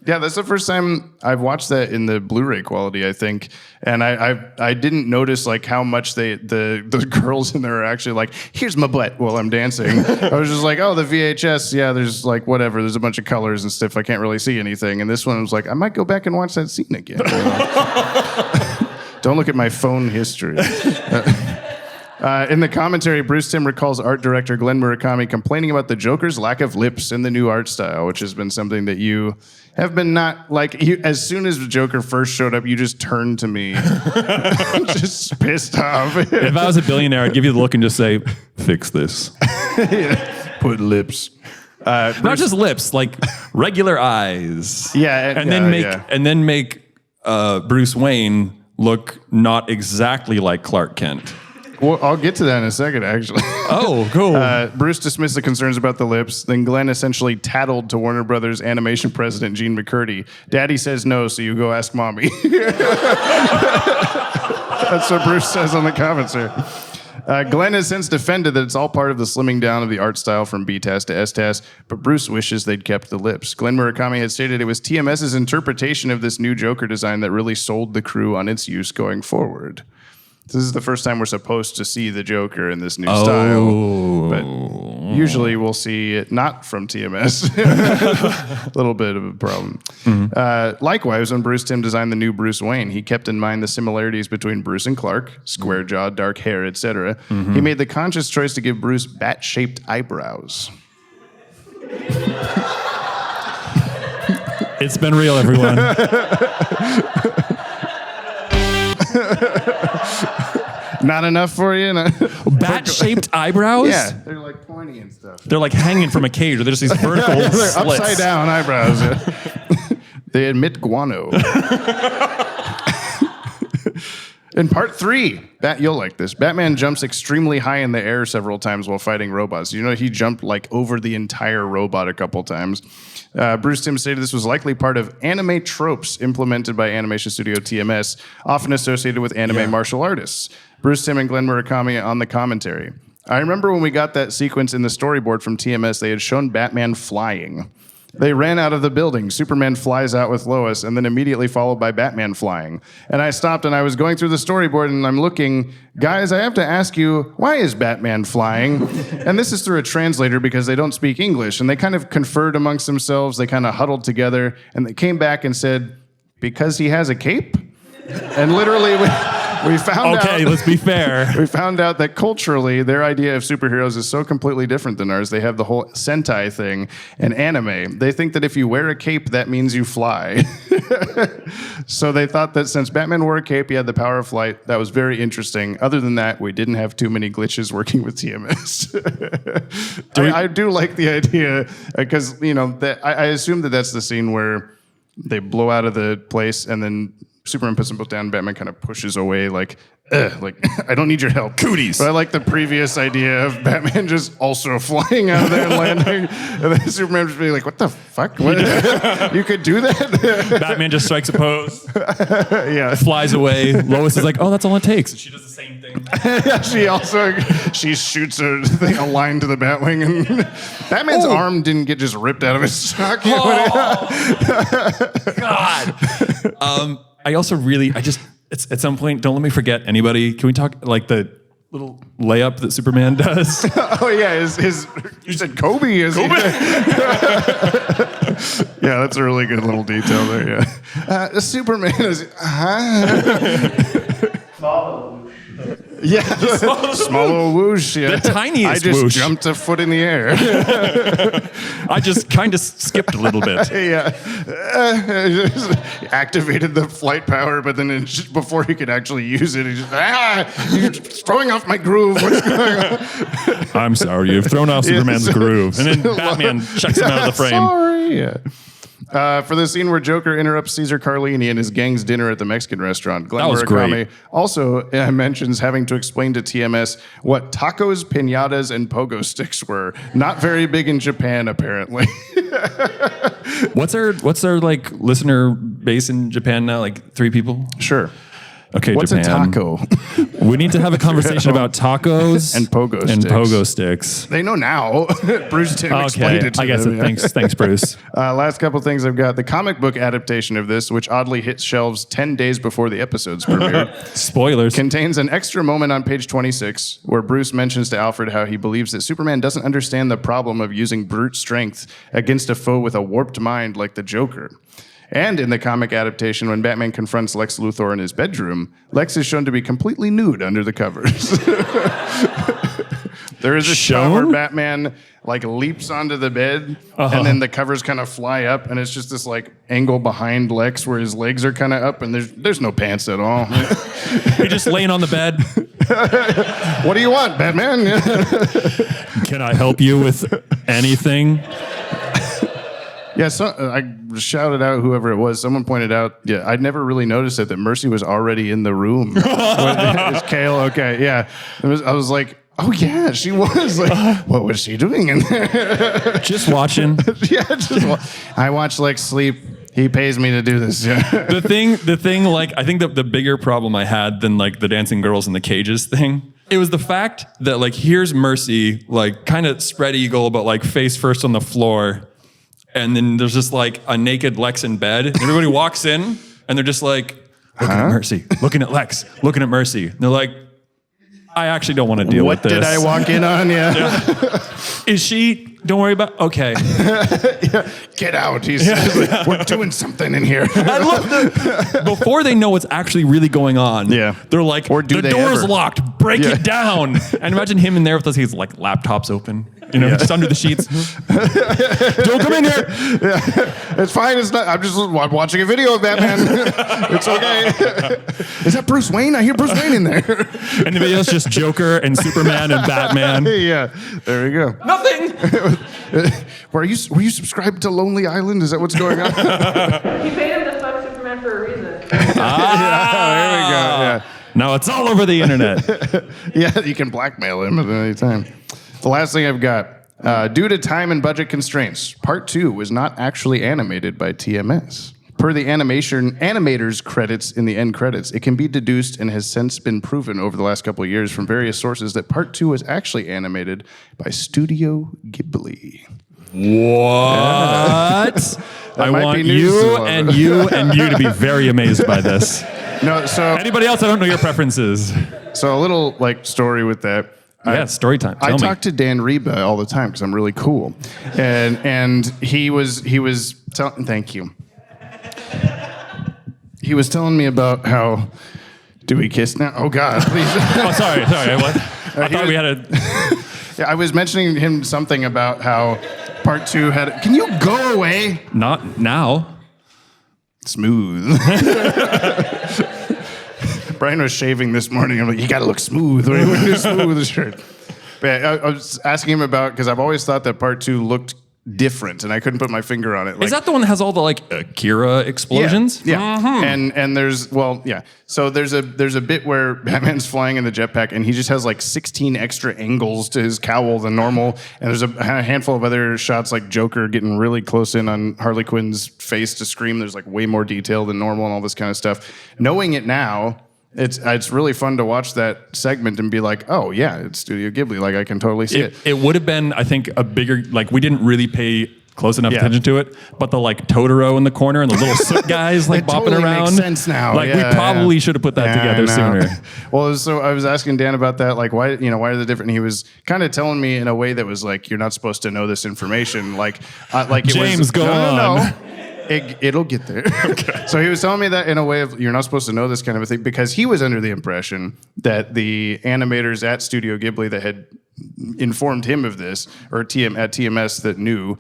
Yeah, that's the first time I've watched that in the Blu-ray quality, I think. And I didn't notice like how much the girls in there are actually like, here's my butt while I'm dancing. I was just like, oh, the VHS, yeah, there's like whatever, there's a bunch of colors and stuff. I can't really see anything. And this one was like, I might go back and watch that scene again. Don't look at my phone history. In the commentary, Bruce Timm recalls art director Glenn Murakami complaining about the Joker's lack of lips in the new art style, which has been something that you have been not like. As soon as the Joker first showed up, you just turned to me, just pissed off. If I was a billionaire, I'd give you the look and just say, fix this. Yeah. Put lips. Not just lips, like regular eyes. Yeah, and then make Bruce Wayne look not exactly like Clark Kent. Well, I'll get to that in a second, actually. Oh, cool. Bruce dismissed the concerns about the lips. Then Glenn essentially tattled to Warner Brothers animation president Gene McCurdy. Daddy says no, so you go ask mommy. That's what Bruce says on the commentary. Glenn has since defended that it's all part of the slimming down of the art style from btas to stas, but Bruce wishes they'd kept the lips. Glenn Murakami had stated it was TMS's interpretation of this new Joker design that really sold the crew on its use going forward. This is the first time we're supposed to see the Joker in this new style. But usually we'll see it not from TMS. A little bit of a problem. Mm-hmm. Likewise, when Bruce Timm designed the new Bruce Wayne, he kept in mind the similarities between Bruce and Clark, square jaw, dark hair, etc. Mm-hmm. He made the conscious choice to give Bruce bat-shaped eyebrows. It's been real, everyone. Not enough for you? Bat-shaped eyebrows? Yeah, they're like pointy and stuff. They're like hanging from a cage, or they're just these vertical They're slits. upside down eyebrows. Yeah. They emit guano. In part 3, you'll like this. Batman jumps extremely high in the air several times while fighting robots. You know, he jumped like over the entire robot a couple times. Bruce Timm stated this was likely part of anime tropes implemented by animation studio TMS, often associated with anime martial artists. Bruce Timm and Glenn Murakami on the commentary. I remember when we got that sequence in the storyboard from TMS, they had shown Batman flying. They ran out of the building. Superman flies out with Lois, and then immediately followed by Batman flying. And I stopped, and I was going through the storyboard, and I'm looking, guys, I have to ask you, why is Batman flying? And this is through a translator because they don't speak English. And they kind of conferred amongst themselves. They kind of huddled together, and they came back and said, because he has a cape? And literally, we found out... Okay, let's be fair. We found out that culturally, their idea of superheroes is so completely different than ours. They have the whole Sentai thing and anime. They think that if you wear a cape, that means you fly. So they thought that since Batman wore a cape, he had the power of flight. That was very interesting. Other than that, we didn't have too many glitches working with TMS. I do like the idea, because, you know, I assume that that's the scene where they blow out of the place and then Superman puts them both down, Batman kind of pushes away like I don't need your help. Cooties. But I like the previous idea of Batman just also flying out of there and landing, and then Superman just being like, what the fuck? What? You could do that? Batman just strikes a pose, Yeah. flies away. Lois is like, oh, that's all it takes. And she does the same thing. She shoots a thing aligned to the Batwing, and Batman's arm didn't get just ripped out of his socket. God. I also it's at some point, don't let me forget anybody. Can we talk like the little layup that Superman does? Oh yeah, you said Kobe is Kobe? Yeah, that's a really good little detail there, yeah. Superman is yeah, small little whoosh. Yeah. The tiniest I just whoosh. jumped a foot in the air. I just kind of skipped a little bit. Yeah, activated the flight power, but then before he could actually use it, he just you're throwing off my groove. What's going on? I'm sorry, you've thrown off Superman's groove. And then Batman checks him out of the frame. Sorry. Yeah. For the scene where Joker interrupts Caesar Carlini and his gang's dinner at the Mexican restaurant, Glenn That was Murakami great. also mentions having to explain to TMS what tacos, piñatas, and pogo sticks were. Not very big in Japan, apparently. What's our like listener base in Japan now? Like 3 people? Sure. Okay, What's Japan. a taco? We need to have a conversation about tacos And pogo and sticks. pogo sticks. They know now. Bruce Timm explained Okay, it to I guess them. it. Yeah. Thanks, Bruce. Last couple things I've got. The comic book adaptation of this, which oddly hits shelves 10 days before the episodes premiered, Spoilers. contains an extra moment on page 26 where Bruce mentions to Alfred how he believes that Superman doesn't understand the problem of using brute strength against a foe with a warped mind like the Joker. And in the comic adaptation, when Batman confronts Lex Luthor in his bedroom, Lex is shown to be completely nude under the covers. There is a shot where Batman like leaps onto the bed, and then the covers kind of fly up, and it's just this like angle behind Lex where his legs are kind of up, and there's no pants at all. You're just laying on the bed. What do you want, Batman? Can I help you with anything? Yeah, so I shouted out whoever it was. Someone pointed out, yeah, I'd never really noticed it, that Mercy was already in the room. Is Kale okay? Yeah. I was like, oh yeah, she was. Like, what was she doing in there? Just watching. Yeah, I watch Lex sleep. He pays me to do this. Yeah. The thing, like, I think that the bigger problem I had than like the dancing girls in the cages thing, it was the fact that like, here's Mercy, like kind of spread eagle, but like face first on the floor. And then there's just like a naked Lex in bed. And everybody walks in and they're just like, looking at Mercy, looking at Lex, looking at Mercy. And they're like, I actually don't want to deal with this. What did I walk in on? Yeah. Is she Don't worry about. Okay. Get out. He's like, we're doing something in here. I love that. Before they know what's actually really going on, they're like, Or do the they door's ever? locked. Break it down. And imagine him in there with his like laptops open, just under the sheets. Don't come in here. It's fine. It's not. I'm just watching a video of Batman. It's okay. Is that Bruce Wayne? I hear Bruce Wayne in there. And the video's just Joker and Superman and Batman. Yeah. There we go. Nothing. Were you subscribed to Lonely Island? Is that what's going on? He paid him to fuck Superman for a reason. There we go. Yeah. Now it's all over the internet. Yeah, you can blackmail him at any time. The last thing I've got. Due to time and budget constraints, Part 2 was not actually animated by TMS. Per the animator's credits in the end credits, it can be deduced and has since been proven over the last couple of years from various sources that Part 2 was actually animated by Studio Ghibli. What? I might want be news to you a lot of and it. you and you to be very amazed by this. No, so Anybody else? I don't know your preferences. a little story with that. Yeah, story time. I Tell me. talk to Dan Reba all the time because I'm really cool, and he was thank you. He was telling me about how. Do we kiss now? Oh God, please. Oh, sorry. What? I thought we had a. Yeah, I was mentioning him something about how Part 2 had. Can you go away? Not now. Smooth. Brian was shaving this morning. I'm like, you gotta look smooth. When you smooth with the shirt. But I was asking him about because I've always thought that Part 2 looked different, and I couldn't put my finger on it. Is that the one that has all the Akira explosions? Yeah. And there's So there's a bit where Batman's flying in the jetpack, and he just has 16 extra angles to his cowl than normal. And there's a handful of other shots like Joker getting really close in on Harley Quinn's face to scream. There's way more detail than normal and all this kind of stuff. Knowing it now, it's really fun to watch that segment and be like, oh yeah, it's Studio Ghibli. I can totally see it. It would have been, I think, a bigger. We didn't really pay close enough attention to it, but the Totoro in the corner and the little soot guys It bopping totally around. Makes sense now. We probably should have put that together sooner. Well, so I was asking Dan about that. Why are they different? And he was kind of telling me in a way that was you're not supposed to know this information. James, go on. No. It'll get there. Okay. So he was telling me that in a way of you're not supposed to know this kind of a thing because he was under the impression that the animators at Studio Ghibli that had informed him of this, or at TMS that knew,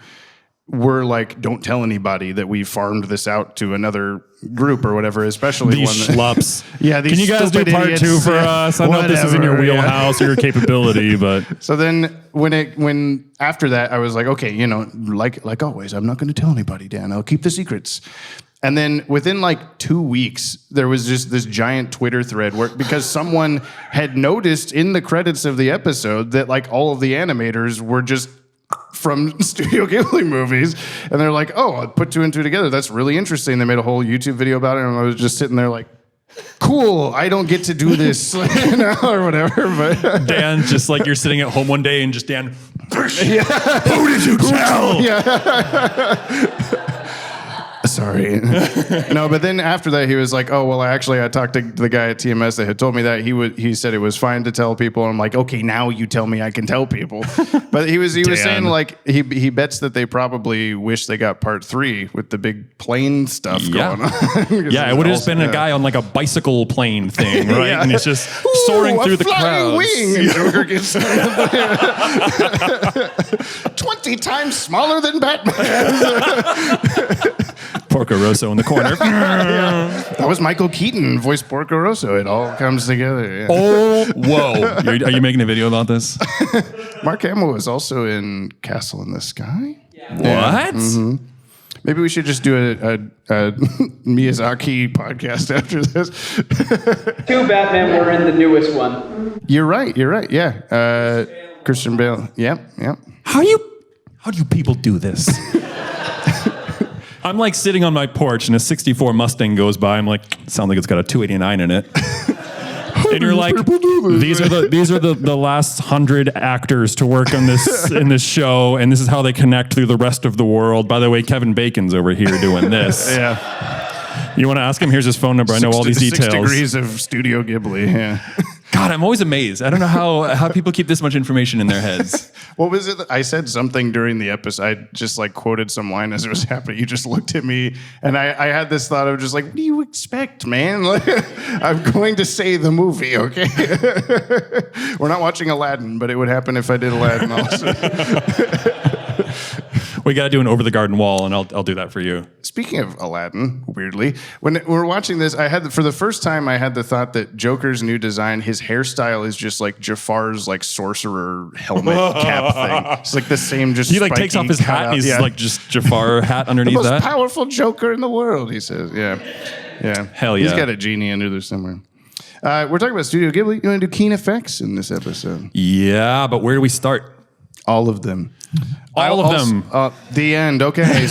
were don't tell anybody that we farmed this out to another group or whatever, especially These one that, schlups. Yeah, these Can you guys do stupid part idiots. 2 for us? I know this is in your Whatever, wheelhouse or your capability, but So then when after that I was like, okay, like always, I'm not going to tell anybody, Dan. I'll keep the secrets. And then within 2 weeks, there was just this giant Twitter thread because someone had noticed in the credits of the episode that all of the animators were just from Studio Ghibli movies, and they're like, oh, I'll put 2 and 2 together. That's really interesting. They made a whole YouTube video about it, and I was just sitting there cool, I don't get to do this or whatever. But Dan, just you're sitting at home one day and just Dan, who did you tell? Sorry. No, but then after that, he was like, oh, well, I talked to the guy at TMS that had told me that. He said it was fine to tell people. And I'm like, okay, now you tell me I can tell people. But he was saying he bets that they probably wish they got Part 3 with the big plane stuff going on. Yeah, it would have just been a guy on a bicycle plane thing, right? Yeah. And it's just soaring through the crowds. Wing, and Joker gets 20 times smaller than Batman. Porco Rosso in the corner. That was Michael Keaton, voiced Porco Rosso. It all comes together. Yeah. Oh, whoa. Are you making a video about this? Mark Hamill was also in Castle in the Sky. What? Mm-hmm. Maybe we should just do a Miyazaki podcast after this. 2 Batman were in the newest one. You're right. Yeah. Christian Bale. Yep. How do you people do this? I'm sitting on my porch and a 64 Mustang goes by. I'm sounds like it's got a 289 in it. And you're like, these are the last 100 actors to work on this in this show, and this is how they connect through the rest of the world. By the way, Kevin Bacon's over here doing this. Yeah. You want to ask him? Here's his phone number. I know all these details. 6 degrees of Studio Ghibli. Yeah. God, I'm always amazed. I don't know how people keep this much information in their heads. What was it? I said something during the episode. I just like quoted some line as it was happening. You just looked at me, and I had this thought of just like, what do you expect, man? Like, I'm going to say the movie, okay? We're not watching Aladdin, but it would happen if I did Aladdin also. We got to do an Over the Garden Wall, and I'll do that for you. Speaking of Aladdin, weirdly, when we were watching this, for the first time, I had the thought that Joker's new design, his hairstyle is just like Jafar's like sorcerer helmet cap thing. It's like the same, just he like takes off his hat and he's like just Jafar hat underneath the most that. powerful Joker in the world, he says. Yeah. Hell yeah. He's got a genie under there somewhere. We're talking about Studio Ghibli. You want to do keen effects in this episode? Yeah, but where do we start? All of them. All of them. The end. Okay.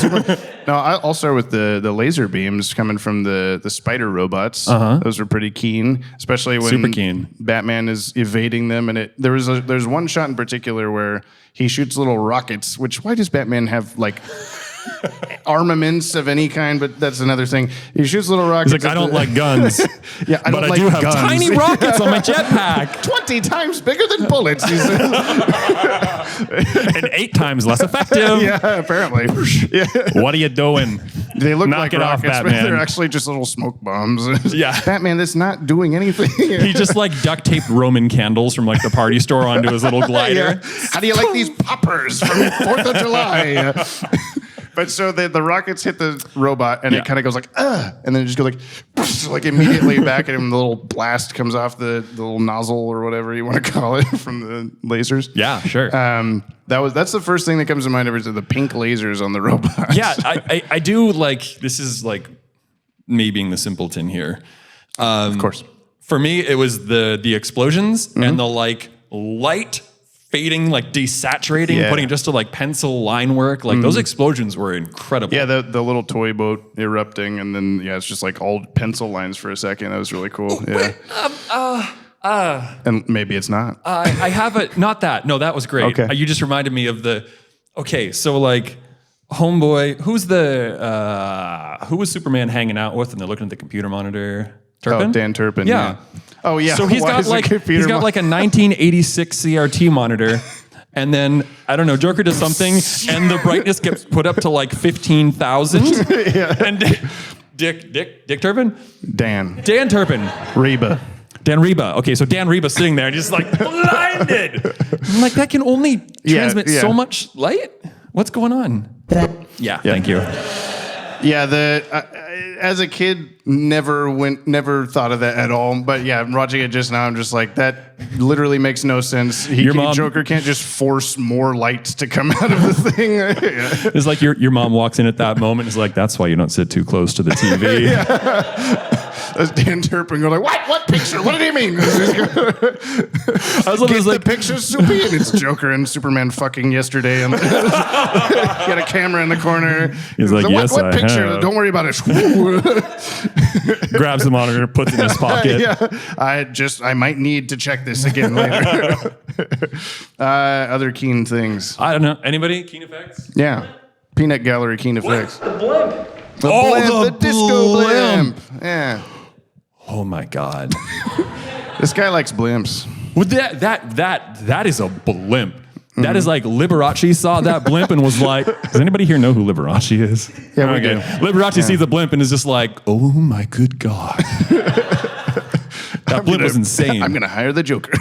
No, I'll start with the laser beams coming from the spider robots. Those were pretty keen, especially when super keen. Batman is evading them. And there's one shot in particular where he shoots little rockets. Which, why does Batman have like armaments of any kind? But that's another thing. He shoots little rockets. He's like, I don't like guns. Yeah, I don't but like I do have guns. tiny rockets on my jetpack. 20 times bigger than bullets, he says. And 8 times less effective. Yeah, apparently. Yeah. What are you doing? They look Knock like it off, rockets, but Batman. they're actually just little smoke bombs. Yeah. Batman, that's not doing anything. He just like duct taped Roman candles from like the party store onto his little glider. Yeah. How do you like these poppers from 4th of July? But so the rockets hit the robot, and it kind of goes like, and then it just goes like immediately back at him. The little blast comes off the little nozzle or whatever you want to call it from the lasers. Yeah, sure. That's the first thing that comes to mind ever is the pink lasers on the robots. Yeah, I do like, this is like me being the simpleton here. Of course. For me, it was the explosions and the like light fading, like desaturating, putting it just to like pencil line work. Like those explosions were incredible. Yeah, the little toy boat erupting, and then it's just like all pencil lines for a second. That was really cool. Yeah. And maybe it's not. I have it. Not that. No, that was great. Okay. You just reminded me of the. Okay, so like, homeboy, who was Superman hanging out with, and they're looking at the computer monitor. Turpin? Oh, Dan Turpin. Yeah. Oh yeah. So he's Why got is the like computer a 1986 CRT monitor, and then I don't know, Joker does something, and the brightness gets put up to like 15,000. Yeah. And Dick Turpin? Dan Turpin. Reba. Dan Reba. Okay, so Dan Reba's sitting there and just like blinded. I'm like, that can only transmit so much light? What's going on? Yeah, thank you. Yeah, as a kid, never thought of that at all. But yeah, watching it just now, I'm just like, that literally makes no sense. Joker can't just force more light to come out of the thing. Yeah. It's like your mom walks in at that moment and is like, that's why you don't sit too close to the TV. That's Dan Turpin going like, what picture? What did he mean? I was Get the picture, Soupy, and it's Joker and Superman fucking yesterday. And got a camera in the corner. He's like, yes, what picture? have. Don't worry about it. Grabs the monitor, puts it in his pocket. I might need to check this again later. Other keen things. I don't know. Anybody? Keen effects? Yeah. Peanut Gallery keen effects. The blimp. The disco blimp. Yeah. Oh my God. This guy likes blimps. Well, that is a blimp. That is like Liberace saw that blimp and was like, does anybody here know who Liberace is? Yeah, we do. Liberace sees the blimp and is just like, oh my good God. That blimp was insane. I'm going to hire the Joker.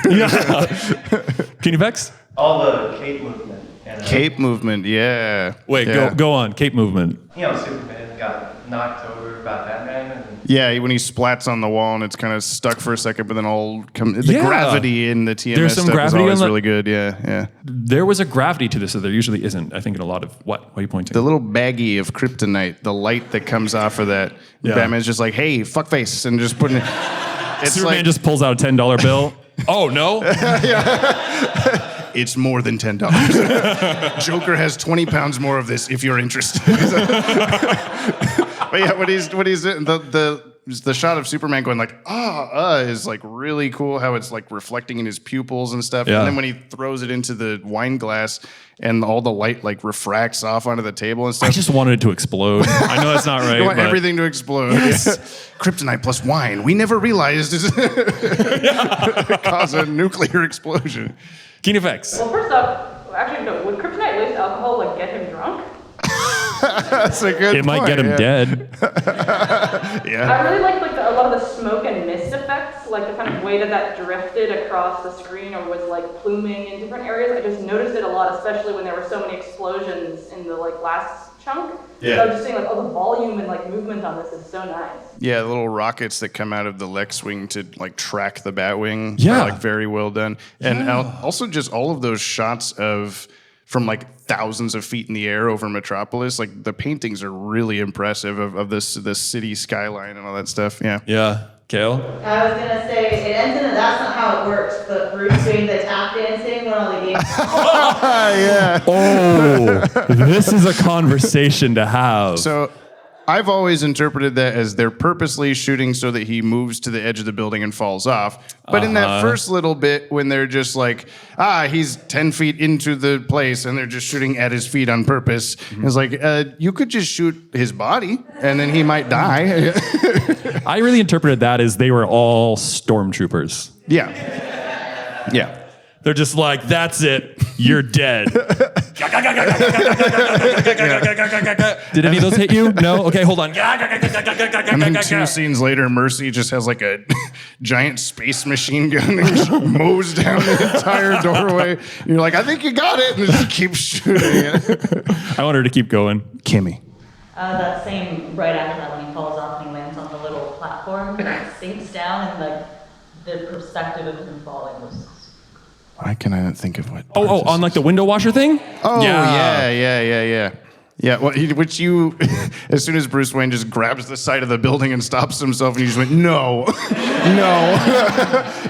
Keen effects? All the cape movement. Cape movement, yeah. Wait, yeah. Go on. Cape movement. You know, Superman got knocked over by Batman. And yeah, when he splats on the wall and it's kind of stuck for a second, but then the gravity in the TMS There's some stuff gravity is always on really good. Yeah. There was a gravity to this that there usually isn't. I think in a lot of what are you pointing? The little baggie of kryptonite, the light that comes off of that. Yeah. Batman's just like, hey, fuckface, and just putting it. Superman just pulls out a $10 bill. Oh no! It's more than $10. Joker has 20 pounds more of this if you're interested. But yeah, what he's the shot of Superman going like is like really cool. How it's like reflecting in his pupils and stuff. Yeah. And then when he throws it into the wine glass and all the light like refracts off onto the table and stuff. I just wanted it to explode. I know that's not right. You want but everything to explode. Yes. Kryptonite plus wine. We never realized it cause a nuclear explosion. Keen effects. Well, first off, actually, no, would kryptonite laced alcohol like get him drunk? That's a good It might get him dead. Yeah. I really liked a lot of the smoke and mist effects, like the kind of way that drifted across the screen or was like pluming in different areas. I just noticed it a lot, especially when there were so many explosions in the like last chunk. Yeah. So I was just saying like, oh, the volume and like movement on this is so nice. Yeah, the little rockets that come out of the Lex wing to like track the Batwing Yeah. are like very well done. And also just all of those shots from like thousands of feet in the air over Metropolis, like the paintings are really impressive of this city skyline and all that stuff. Yeah. Yeah. Kale? I was gonna say it ends in a that's not how it works, but Bruce doing the tap dancing when all the games. Yeah. Oh, this is a conversation to have. So I've always interpreted that as they're purposely shooting so that he moves to the edge of the building and falls off. But in that first little bit, when they're just like, he's 10 feet into the place and they're just shooting at his feet on purpose, it's like, you could just shoot his body and then he might die. I really interpreted that as they were all stormtroopers. Yeah. Yeah. They're just like, that's it, you're dead. Did any of those hit you? No? Okay, hold on. And then 2 scenes later, Mercy just has like a giant space machine gun and just mows down the entire doorway. And you're like, I think you got it. And just keeps shooting it. I want her to keep going. Kimmy. That same right after that when he falls off and he lands on the little platform and it sinks down and like the perspective of him falling was. Why can I not think of what? On like the window washer thing? Oh, yeah. Yeah, well, which you, as soon as Bruce Wayne just grabs the side of the building and stops himself, and you just went, no.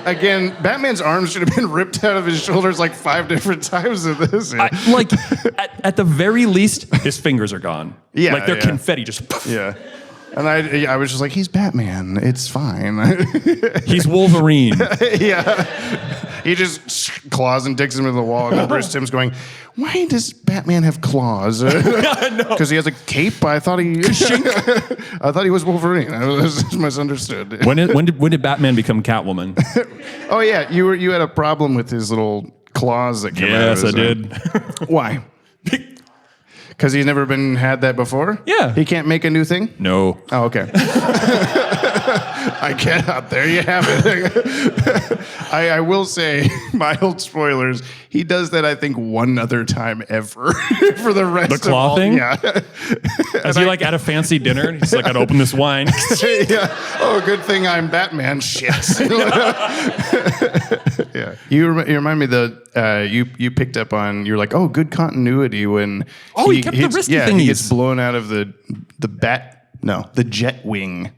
Again, Batman's arms should have been ripped out of his shoulders like 5 different times in this. At the very least, his fingers are gone. Yeah, like they're confetti, just poof. Yeah. And I was just like, he's Batman. It's fine. He's Wolverine. Yeah. He just claws and digs him into the wall. And Bruce Timm's going, why does Batman have claws? Because he has a cape? I thought he was Wolverine. I was misunderstood. When did Batman become Catwoman? Oh, yeah. You had a problem with his little claws that came out of his Yes, I did. Why? Because he's never had that before? Yeah. He can't make a new thing? No. Oh, okay. I get out. There you have it. I will say, mild spoilers, he does that, I think, one other time ever for the rest of The claw thing? Yeah. Is he like at a fancy dinner? He's like, I'd open this wine. Yeah. Oh, good thing I'm Batman. Shit. Yeah. You remind me that you picked up on, you're like, oh, good continuity when he kept the risky thingies. He gets blown out of the jet wing.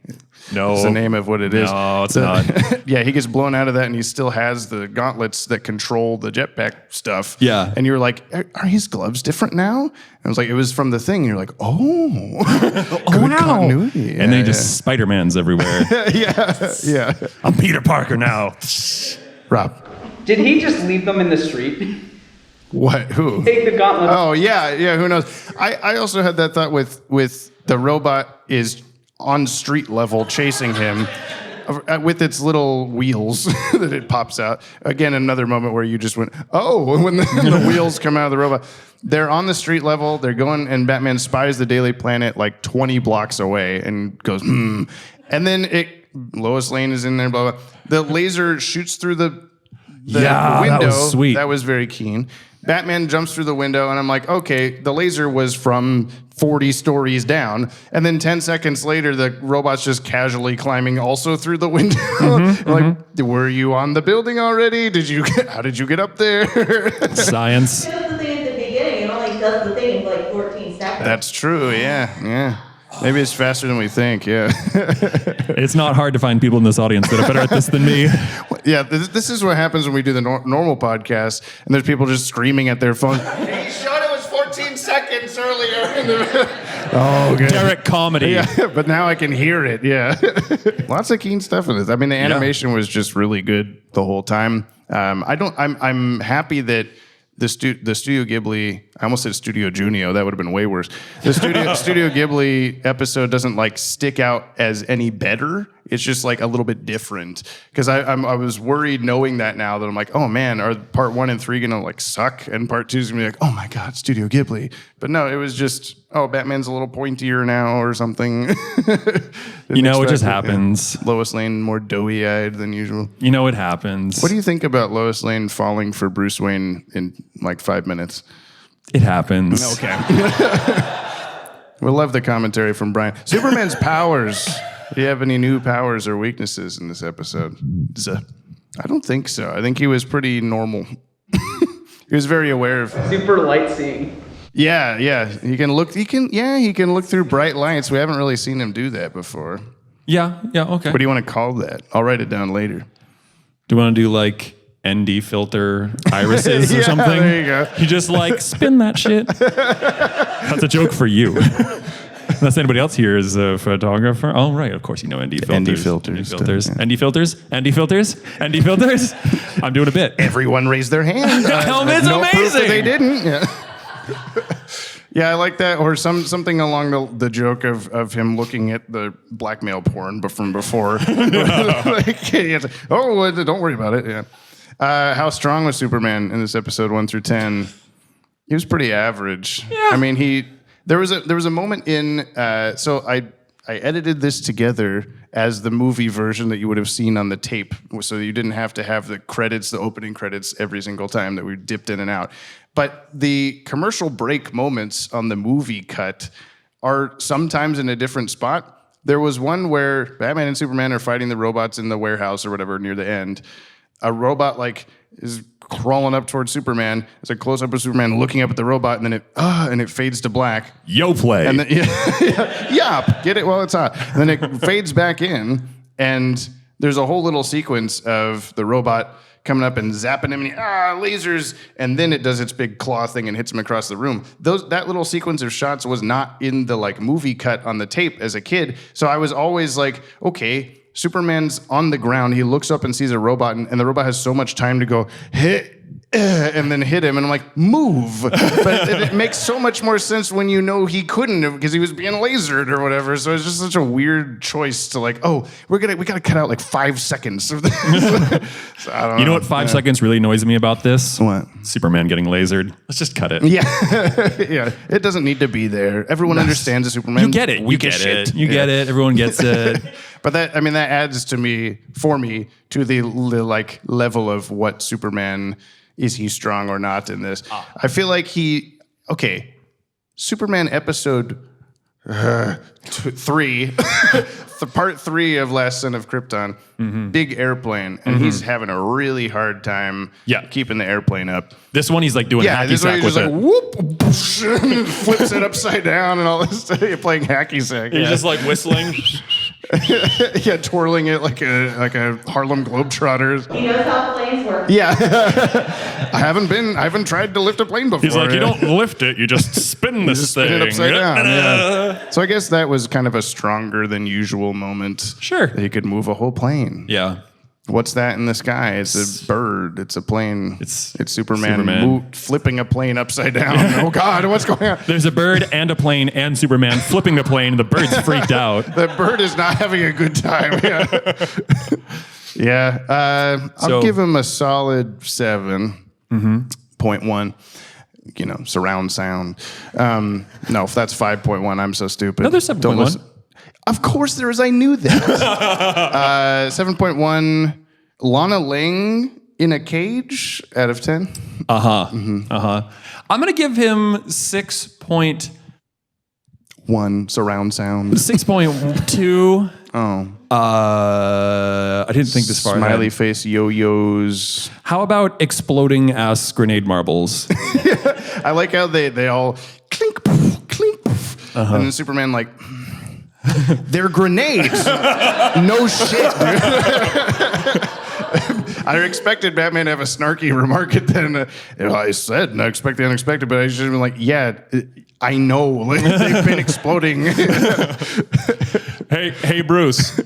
No. It's the name of what it is. No, it's not. Yeah, he gets blown out of that and he still has the gauntlets that control the jetpack stuff. Yeah. And you were like, are his gloves different now? And I was like, it was from the thing. You're like, good continuity. And then he just Spider-Man's everywhere. Yeah. I'm Peter Parker now. Rob. Did he just leave them in the street? What? Who? Take the gauntlet. Oh, yeah. Who knows? I also had that thought with the robot is on street level chasing him with its little wheels that it pops out. Again, another moment where you just went, oh, when the wheels come out of the robot. They're on the street level. They're going, and Batman spies the Daily Planet like 20 blocks away and goes, And then Lois Lane is in there, blah, blah. The laser shoots through the window. That was sweet. That was very keen. Batman jumps through the window, and I'm like, okay, the laser was from 40 stories down. And then 10 seconds later, the robot's just casually climbing also through the window. Like, were you on the building already? How did you get up there? Science. He does the thing at the beginning, it only does the thing in like 14 seconds. That's true, yeah. Maybe it's faster than we think, yeah. It's not hard to find people in this audience that are better at this than me. Yeah, this is what happens when we do the normal podcast, and there's people just screaming at their phone. He showed it was 14 seconds earlier. Oh, okay. Derek comedy. Yeah, but now I can hear it. Yeah, lots of keen stuff in this. I mean, the animation was just really good the whole time. I'm happy that the Studio Ghibli. I almost said Studio Junio. That would have been way worse. The Studio Ghibli episode doesn't like stick out as any better. It's just like a little bit different. Because I was worried knowing that now that I'm like, oh man, are part 1 and 3 gonna like suck, and part 2 is gonna be like, oh my god, Studio Ghibli. But no, it was just, oh, Batman's a little pointier now or something. It just happens. Yeah. Lois Lane more doughy-eyed than usual. It happens. What do you think about Lois Lane falling for Bruce Wayne in like 5 minutes? It happens. Okay. We'll love the commentary from Brian. Superman's powers. Do you have any new powers or weaknesses in this episode? I don't think so. I think he was pretty normal. He was very aware of super light seeing. Yeah. He can look through bright lights. We haven't really seen him do that before. Yeah, okay. What do you want to call that? I'll write it down later. Do you want to do like ND filter irises or something? There you go. You just like spin that shit. That's a joke for you. Unless anybody else here is a photographer. Oh, right. Of course you know ND filters. ND filters. ND filters. ND filters. ND filters. I'm doing a bit. Everyone raised their hand. It's no amazing. Proof that they didn't. Yeah. Yeah, I like that. Or something along the joke of him looking at the blackmail porn from before. Don't worry about it. Yeah. How strong was Superman in this episode 1 through 10? He was pretty average. Yeah. I mean, there was a moment in. So I edited this together as the movie version that you would have seen on the tape, so you didn't have to have the opening credits every single time that we dipped in and out. But the commercial break moments on the movie cut are sometimes in a different spot. There was one where Batman and Superman are fighting the robots in the warehouse or whatever near the end. A robot is crawling up towards Superman. It's a close up of Superman looking up at the robot, and then it fades to black. Yo play. And then yop, get it while it's hot. And then it fades back in, and there's a whole little sequence of the robot coming up and zapping him, and lasers, and then it does its big claw thing and hits him across the room. That little sequence of shots was not in the movie cut on the tape as a kid, so I was always like, okay, Superman's on the ground, he looks up and sees a robot, and the robot has so much time to go, hit, and then hit him, and I'm like, move. But it makes so much more sense when you know he couldn't have, because he was being lasered or whatever. So it's just such a weird choice to we gotta cut out 5 seconds of this. So I don't know. You know what 5 seconds really annoys me about this? What? Superman getting lasered. Let's just cut it. Yeah. Yeah. It doesn't need to be there. Everyone understands a Superman. You get it. You get it. You get it. Everyone gets it. But that adds to the level of what Superman. Is he strong or not in this? I feel like Superman episode 3, part 3 of Last Son of Krypton, big airplane, and he's having a really hard time keeping the airplane up. This one he's doing hacky sack with it. Whoop, flips it upside down and all this stuff. You're playing hacky sack. He's just whistling. Yeah, twirling it like a Harlem Globetrotters. He knows how planes work. Yeah. I haven't tried to lift a plane before. He's like, you don't lift it, you just spin this thing. Spin it upside down. Yeah. So I guess that was kind of a stronger than usual moment. Sure. That he could move a whole plane. Yeah. What's that in the sky? It's a bird. It's a plane. It's Superman. Flipping a plane upside down. Oh, God, what's going on? There's a bird and a plane and Superman flipping the plane. The bird's freaked out. The bird is not having a good time. Yeah. I'll give him a solid 7.1. Surround sound. No, if that's 5.1, I'm so stupid. No, there's 7.1. Of course there is. I knew that. 7.1. Lana Lang in a cage out of 10. I'm gonna give him 6.1 surround sound. 6.2. Oh. I didn't think this far. Smiley face yo-yos. How about exploding ass grenade marbles? I like how they all clink, poof, clink, poof. And then Superman they're grenades. No shit, dude. I expected Batman to have a snarky remark at then. I said, I expect the unexpected, but I should have been like, yeah, I know. Like, they've been exploding. Hey, Bruce,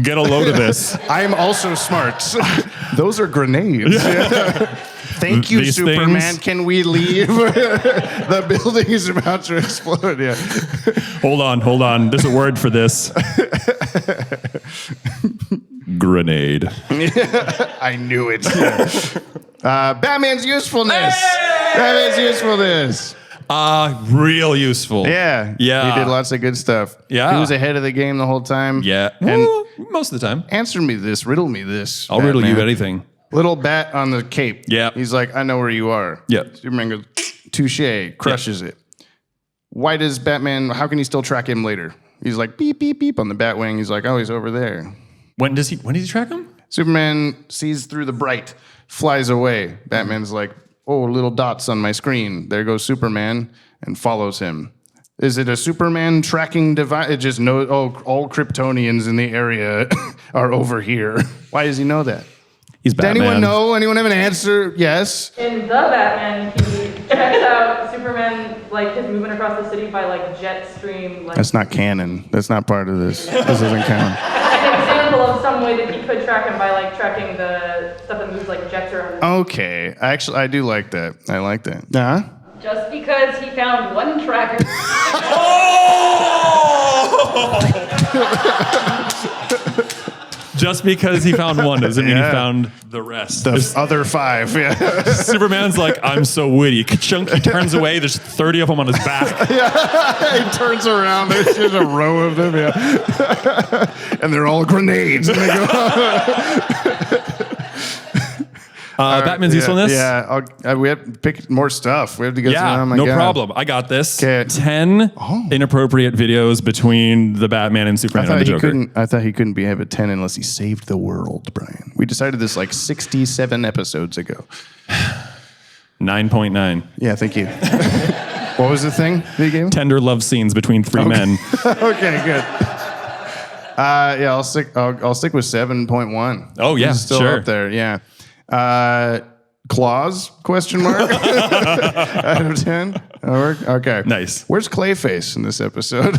get a load of this. I'm also smart. Those are grenades. Thank you, These Superman. things? Can we leave? The building is about to explode. Yeah. Hold on. There's a word for this. Grenade. I knew it. Batman's usefulness. Batman's usefulness. Real useful. Yeah. He did lots of good stuff. Yeah. He was ahead of the game the whole time. Yeah. And Well, most of the time. answer me this, riddle me this. I'll riddle you Batman. anything. Little bat on the cape. Yeah. He's like, I know where you are. Yeah. Superman goes, touche, crushes it. Why does Batman, how can he still track him later? He's like, beep, beep, beep on the Batwing. He's like, oh, he's over there. When does he track him? Superman sees through the bright, flies away. Batman's like, oh, little dots on my screen. There goes Superman, and follows him. Is it a Superman tracking device? It just knows, all Kryptonians in the area are over here. Why does he know that? He's Batman. Does anyone know? Anyone have an answer? Yes. In the Batman, he checks out Superman, like his movement across the city by like jet stream. Like, That's not canon. That's not part of this. This isn't canon. an example of some way that he could track him by like tracking the stuff that moves like jets around. Okay. Actually, I do like that. I like that. Huh? Just because he found one tracker. Just because he found one doesn't mean he found the rest. The other 5, yeah. Superman's like, I'm so witty. Ka-chunk, he turns away. There's 30 of them on his back. He turns around. There's just a row of them, yeah. And they're all grenades. And they go, Batman's usefulness? Yeah, we have to pick more stuff. We have to go through. Oh my no God. problem. I got this. 'Kay. 10 inappropriate videos between the Batman and Superman and the Joker. I thought he couldn't have a 10 unless he saved the world, Brian. We decided this like 67 episodes ago. 9.9. Yeah, thank you. What was the thing that you gave me? Tender love scenes between 3 men. Okay, good. Yeah, I'll stick with 7.1. Oh, yeah, It's still sure. up there. Yeah. Claws? Question mark. Out of 10. That'll work. Okay. Nice. Where's Clayface in this episode?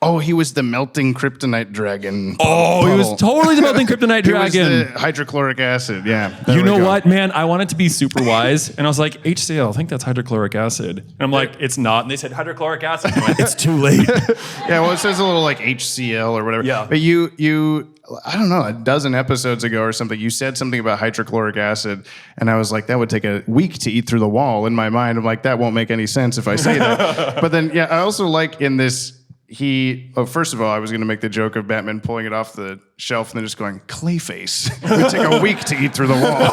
Oh, he was the melting kryptonite dragon. Oh, he was totally the melting kryptonite He was dragon. the hydrochloric acid. Yeah. There You we know go. what, man? I wanted to be super wise, and I was like, HCl, I think that's hydrochloric acid. And I'm like, it's not. And they said hydrochloric acid. I went, it's too late. Yeah, well, it says a little like HCl or whatever. Yeah. But you, I don't know, a dozen episodes ago or something, you said something about hydrochloric acid, and I was like, that would take a week to eat through the wall. In my mind, I'm like, that won't make any sense if I say that. But then, yeah, I also like in this, first of all, I was going to make the joke of Batman pulling it off the shelf and then just going, Clayface. It would take a week to eat through the wall.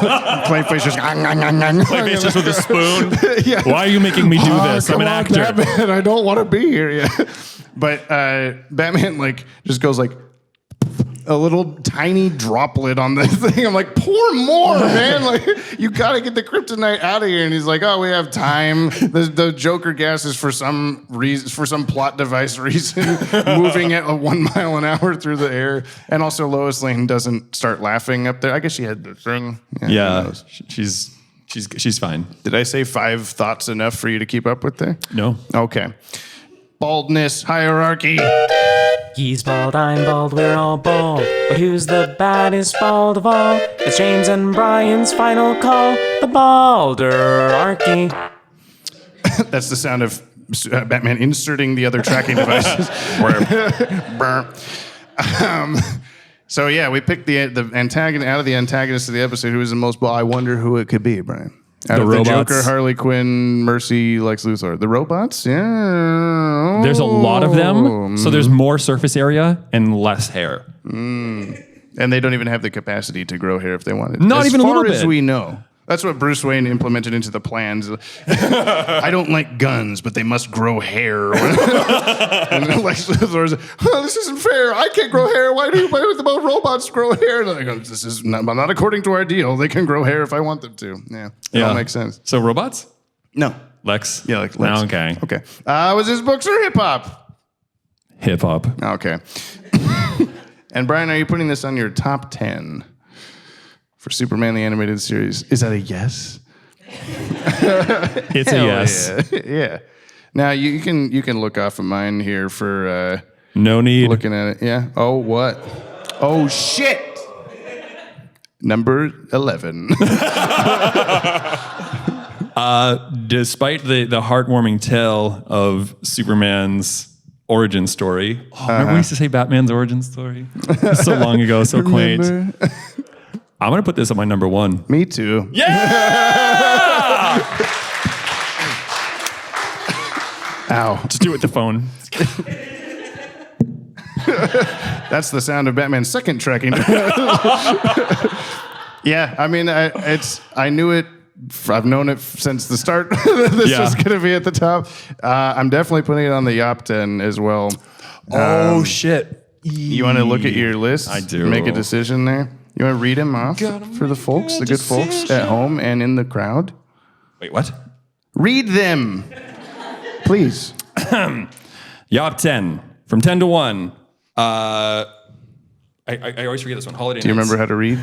Clayface just, Clayface just with a spoon. Yeah. Why are you making me do this? I'm Come an on, actor. Batman, I don't want to be here. Yeah. But Batman like just goes like a little tiny droplet on the thing. I'm like, pour more, man. Like, you got to get the kryptonite out of here. And he's like, oh, we have time. The Joker gas is for some reason, for some plot device reason, moving at 1 mile an hour through the air. And also Lois Lane doesn't start laughing up there. I guess she had the thing. Yeah, who knows? she's fine. Did I say 5 thoughts enough for you to keep up with there? No. Okay. Baldness hierarchy. He's bald, I'm bald, we're all bald. But who's the baddest bald of all? It's James and Brian's final call. The Balderarchy. That's the sound of Batman inserting the other tracking devices. So yeah, we picked the antagonist out of the antagonist of the episode. Who was the most bald? I wonder who it could be, Brian. Out The of robots. the Joker, Harley Quinn, Mercy, Lex Luthor. The robots? Yeah. There's a lot of them, so there's more surface area and less hair. And they don't even have the capacity to grow hair if they wanted. Not even a little As far as bit. we know. That's what Bruce Wayne implemented into the plans. I don't like guns, but they must grow hair. And then Lex Luthor's like, oh, this isn't fair. I can't grow hair. Why do the robots grow hair? And I go, this is not according to our deal. They can grow hair if I want them to. Yeah, it all makes sense. So robots? No. Lex? Yeah, like Lex. Okay. Okay. Was his books or hip hop? Hip hop. Okay. And Brian, are you putting this on your top 10? for Superman the Animated Series. Is that a yes? It's a yes. Yeah. Now you can look off of mine here for no need looking at it. Yeah. Oh, what? Oh shit. Number 11. Despite the heartwarming tale of Superman's origin story. Oh, remember we used to say Batman's origin story? So long ago, so quaint. I'm going to put this on my number 1. Me too. Yeah! Ow. Just do it with the phone. That's the sound of Batman's second tracking. Yeah, I mean, I knew it. I've known it since the start. This was going to be at the top. I'm definitely putting it on the Yop 10 as well. Oh, shit. You want to look at your list? I do. Make a decision there? You want to read them off for the folks, the good folks at home and in the crowd? Wait, what? Read them, please. Yop 10. From 10 to 1. I always forget this one. Holiday Do you remember how to read?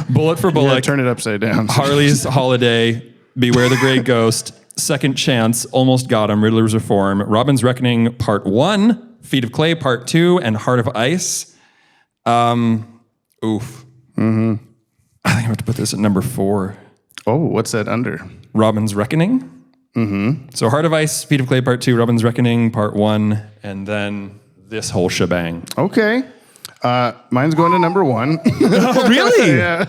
Bullet for Bullet. Yeah, turn it upside down. Harley's Holiday. Beware the Grey Ghost. Second Chance. Almost Got Him. Riddler's Reform. Robin's Reckoning Part 1. Feet of Clay Part 2. And Heart of Ice. Oof. Mm-hmm. I think I have to put this at number 4. Oh, what's that under? Robin's Reckoning. Mm-hmm. So Heart of Ice, Feet of Clay Part 2, Robin's Reckoning Part 1, and then this whole shebang. Okay. Mine's going to number 1. Oh, really? Yeah.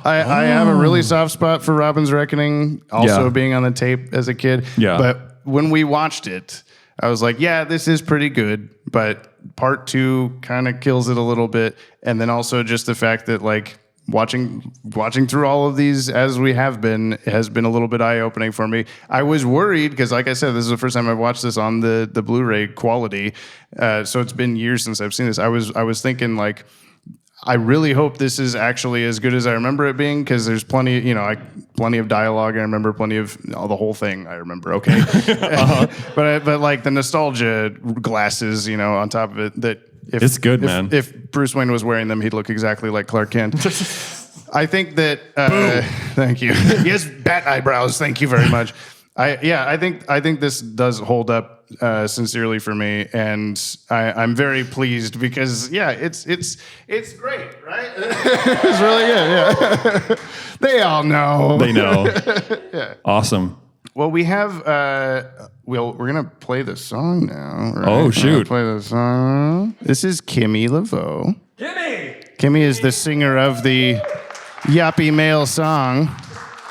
I have a really soft spot for Robin's Reckoning, also being on the tape as a kid. Yeah. But when we watched it, I was like, yeah, this is pretty good, but part 2 kind of kills it a little bit. And then also just the fact that, like, watching through all of these as we have been has been a little bit eye-opening for me. I was worried because, like I said, this is the first time I've watched this on the Blu-ray quality. So it's been years since I've seen this. I was thinking, like, I really hope this is actually as good as I remember it being, because there's plenty of dialogue. I remember plenty of the whole thing. I remember, okay. But like the nostalgia glasses, on top of it, that it's good, man. If Bruce Wayne was wearing them, he'd look exactly like Clark Kent. I think that. Thank you. Yes, bat eyebrows. Thank you very much. I think this does hold up sincerely for me, and I'm very pleased because it's great, right? It's really good. Yeah, they all know. They know. Yeah. Awesome. Well, we have. We're gonna play the song now. Right? Oh, shoot! Play the song. This is Kimmy Laveau. Kimmy is the singer of the Yoppie Mail song.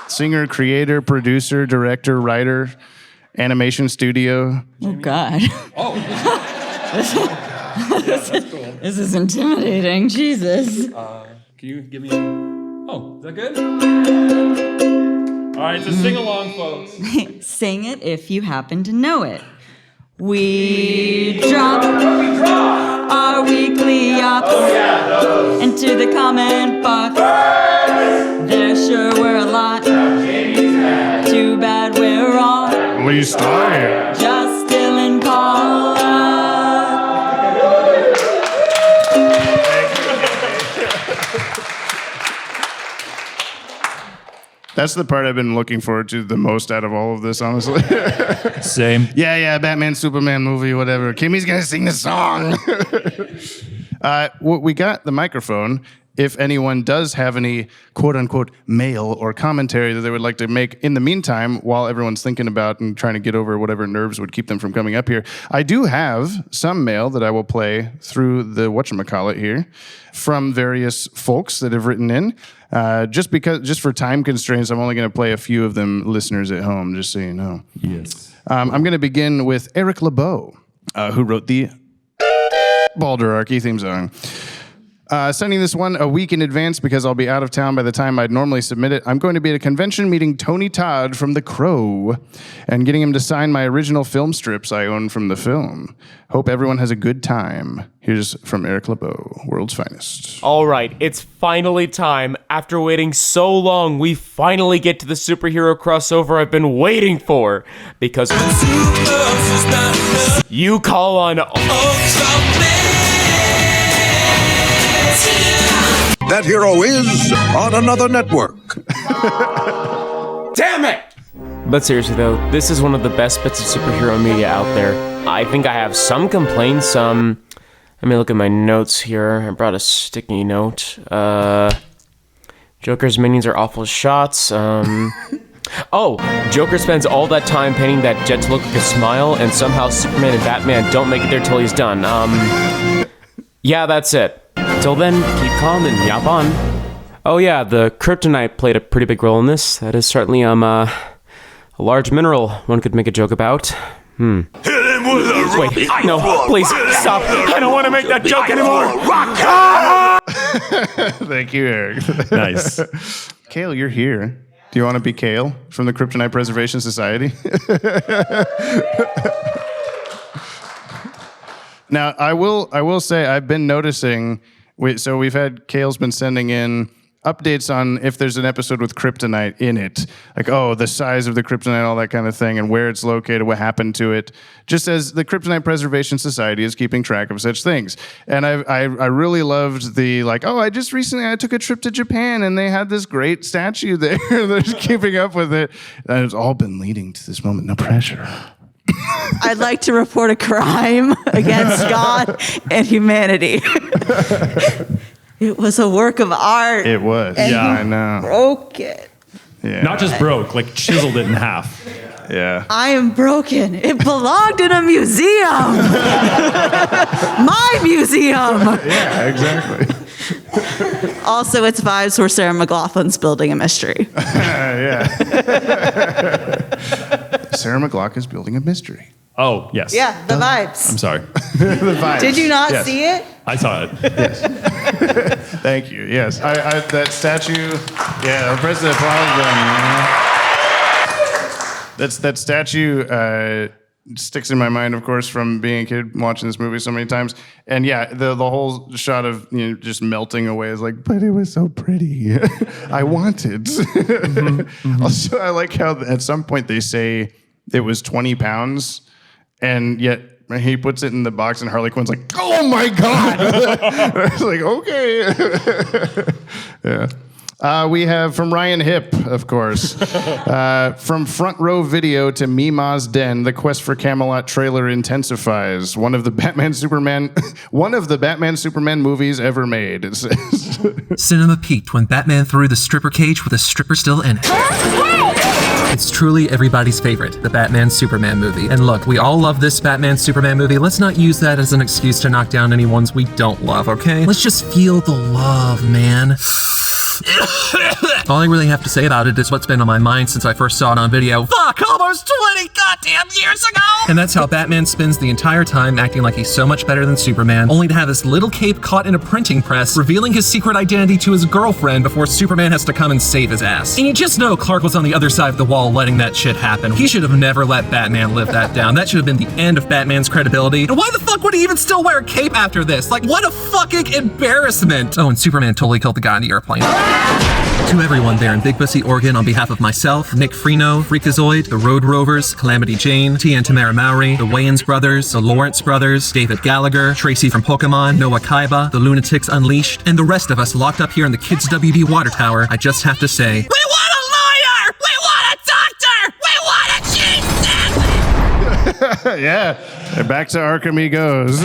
Singer, creator, producer, director, writer, animation studio. Oh, God. Oh. This is intimidating. Jesus. Can you give me... Oh, is that good? All right, so sing along, folks. Sing it if you happen to know it. We drop our weekly yops into the comment box. There sure were a lot. Too bad we're all At least I am. just still in call. That's the part I've been looking forward to the most out of all of this, honestly. Same. Yeah, Batman, Superman movie, whatever. Kimmy's gonna sing the song. We got the microphone. If anyone does have any quote-unquote mail or commentary that they would like to make in the meantime, while everyone's thinking about and trying to get over whatever nerves would keep them from coming up here, I do have some mail that I will play through the whatchamacallit here from various folks that have written in. Just for time constraints, I'm only going to play a few of them, listeners at home, just so you know. Yes. I'm going to begin with Eric LeBeau, who wrote the Balderarchy theme song. Sending this one a week in advance because I'll be out of town by the time I'd normally submit it. I'm going to be at a convention meeting Tony Todd from The Crow and getting him to sign my original film strips I own from the film. Hope everyone has a good time. Here's from Eric LeBeau, World's Finest. All right, it's finally time. After waiting so long, we finally get to the superhero crossover I've been waiting for. Because you call on... That hero is on another network. Damn it! But seriously though, this is one of the best bits of superhero media out there. I think I have some complaints. Let me look at my notes here. I brought a sticky note. Joker's minions are awful shots. Oh, Joker spends all that time painting that jet to look like a smile, and somehow Superman and Batman don't make it there till he's done. Yeah, that's it. Till then, keep calm and yap on. Oh yeah, the kryptonite played a pretty big role in this. That is certainly, a large mineral one could make a joke about. Wait, no, please, stop. I don't want to make that joke anymore. Thank you, Eric. Nice. Kale, you're here. Do you want to be Kale from the Kryptonite Preservation Society? Now, I will say I've been noticing. So we've had Kale's been sending in updates on if there's an episode with kryptonite in it, like the size of the kryptonite, all that kind of thing, and where it's located, what happened to it. Just as the Kryptonite Preservation Society is keeping track of such things, and I really loved the I just recently took a trip to Japan and they had this great statue there. They're just keeping up with it, and it's all been leading to this moment. No pressure. I'd like to report a crime against God and humanity. It was a work of art. It was. And I know. Broke it. Yeah. Not just broke, like chiseled it in half. Yeah. I am broken. It belonged in a museum. My museum. Yeah, exactly. Also, it's vibes where Sarah McLachlan's building a mystery. Yeah. Sarah McLachlan is building a mystery. Oh, yes. Yeah, the vibes. I'm sorry. The vibes. Did you not see it? I saw it. Yes. Thank you. Yes. I that statue. Yeah, President applause. That statue sticks in my mind, of course, from being a kid watching this movie so many times. And yeah, the whole shot of just melting away is like, but it was so pretty. I want it. Also, I like how at some point they say it was 20 pounds, and yet he puts it in the box, and Harley Quinn's like, "Oh my god!" It's like, okay, yeah. We have from Ryan Hipp, of course, from Front Row Video to Mima's Den. The quest for Camelot trailer intensifies. One of the Batman Superman movies ever made. It says. Cinema peaked when Batman threw the stripper cage with a stripper still in it. It's truly everybody's favorite, the Batman Superman movie. And look, we all love this Batman Superman movie. Let's not use that as an excuse to knock down any ones we don't love, okay? Let's just feel the love, man. All I really have to say about it is what's been on my mind since I first saw it on video. Fuck, almost 20 goddamn years ago! And that's how Batman spends the entire time acting like he's so much better than Superman, only to have his little cape caught in a printing press, revealing his secret identity to his girlfriend before Superman has to come and save his ass. And you just know Clark was on the other side of the wall letting that shit happen. He should have never let Batman live that down. That should have been the end of Batman's credibility. And why the fuck would he even still wear a cape after this? Like, what a fucking embarrassment! Oh, and Superman totally killed the guy on the airplane. To everyone there in Big Pussy, Oregon, on behalf of myself, Nick Freno, Freakazoid, the Road Rovers, Calamity Jane, Tia and Tamara Mowry, the Wayans brothers, the Lawrence brothers, David Gallagher, Tracy from Pokemon, Noah Kaiba, the Lunatics Unleashed, and the rest of us locked up here in the Kids WB Water Tower, I just have to say, we want a lawyer! We want a doctor! We want a cheese sandwich! Yeah, back to Arkham he goes.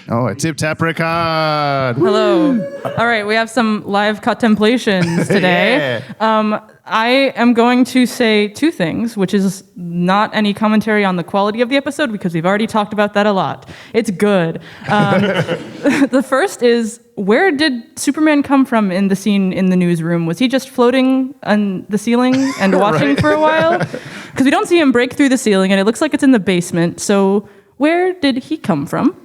Oh, a tip-tap record. Hello. All right, we have some live contemplations today. Yeah. I am going to say two things, which is not any commentary on the quality of the episode, because we've already talked about that a lot. It's good. The first is, where did Superman come from in the scene in the newsroom? Was he just floating on the ceiling and watching for a while? Because we don't see him break through the ceiling, and it looks like it's in the basement. So where did he come from?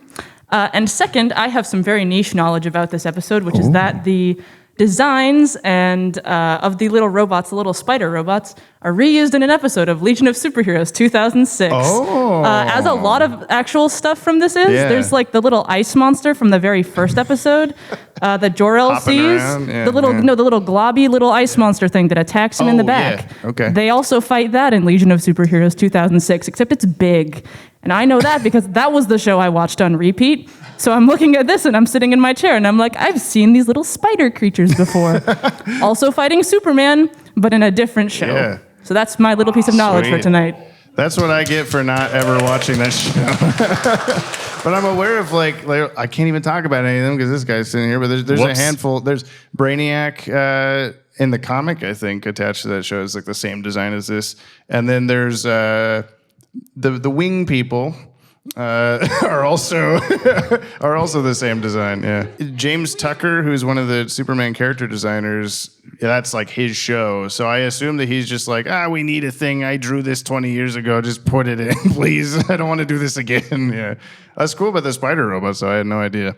And second, I have some very niche knowledge about this episode, which is that the designs and of the little robots, the little spider robots, are reused in an episode of Legion of Superheroes 2006. As a lot of actual stuff from this is, there's like the little ice monster from the very first episode that Jor-El sees. The little globby little ice monster thing that attacks him in the back. Yeah. Okay. They also fight that in Legion of Superheroes 2006, except it's big. And I know that because that was the show I watched on repeat. So I'm looking at this and I'm sitting in my chair and I'm like, I've seen these little spider creatures before. Also fighting Superman, but in a different show. Yeah. So that's my little piece of knowledge for Sweet. tonight. That's what I get for not ever watching that show. But I'm aware of like I can't even talk about any of them because this guy's sitting here. But there's a handful. There's Brainiac in the comic, I think, attached to that show. It's like the same design as this. And then there's the wing people. Are also the same design. Yeah, James Tucker, who's one of the Superman character designers, that's like his show. So I assume that he's just like, we need a thing. I drew this 20 years ago. Just put it in, please. I don't want to do this again. Yeah, that's cool about the spider robot. So I had no idea.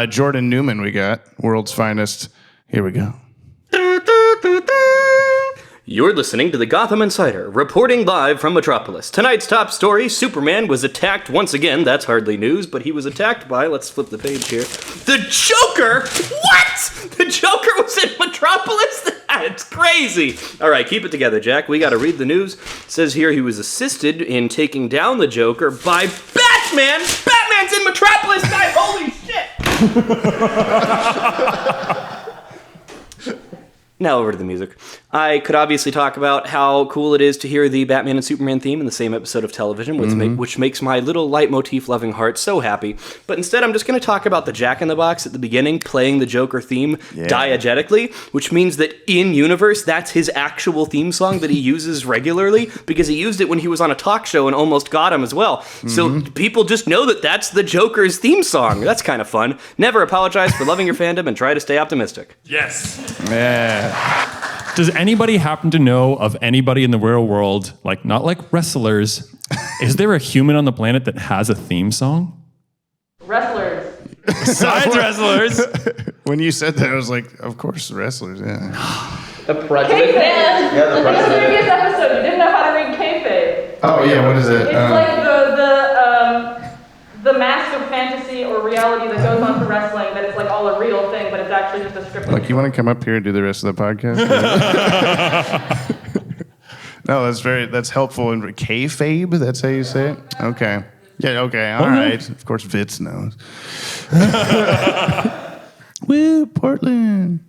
Jordan Newman, we got world's finest. Here we go. You're listening to the Gotham Insider, reporting live from Metropolis. Tonight's top story, Superman was attacked once again. That's hardly news, but he was attacked by, let's flip the page here, the Joker! What? The Joker was in Metropolis? That's crazy. All right, keep it together, Jack. We got to read the news. It says here he was assisted in taking down the Joker by Batman! Batman's in Metropolis, guys! Holy shit! Now over to the music. I could obviously talk about how cool it is to hear the Batman and Superman theme in the same episode of television, which makes my little leitmotif-loving heart so happy. But instead, I'm just going to talk about the Jack-in-the-Box at the beginning playing the Joker theme diegetically, which means that in-universe, that's his actual theme song that he uses regularly, because he used it when he was on a talk show and almost got him as well. So people just know that that's the Joker's theme song. That's kind of fun. Never apologize for loving your fandom and try to stay optimistic. Yes. Yeah. Does anybody happen to know of anybody in the real world, like not like wrestlers, is there a human on the planet that has a theme song? Wrestlers. Besides wrestlers. When you said that, I was like, of course, wrestlers, yeah. The president. Kayfabe. Yeah, the In the president. previous episode, you didn't know how to read kayfabe. Oh, yeah, what is it? It's like the mask of fantasy or reality that goes on for wrestling, that it's like all a real thing, but it's actually just a script. Like, you want to come up here and do the rest of the podcast? No, that's helpful. And kayfabe, that's how you say it? Okay. Yeah, okay, all right. Of course, Vitz knows. Woo, Portland.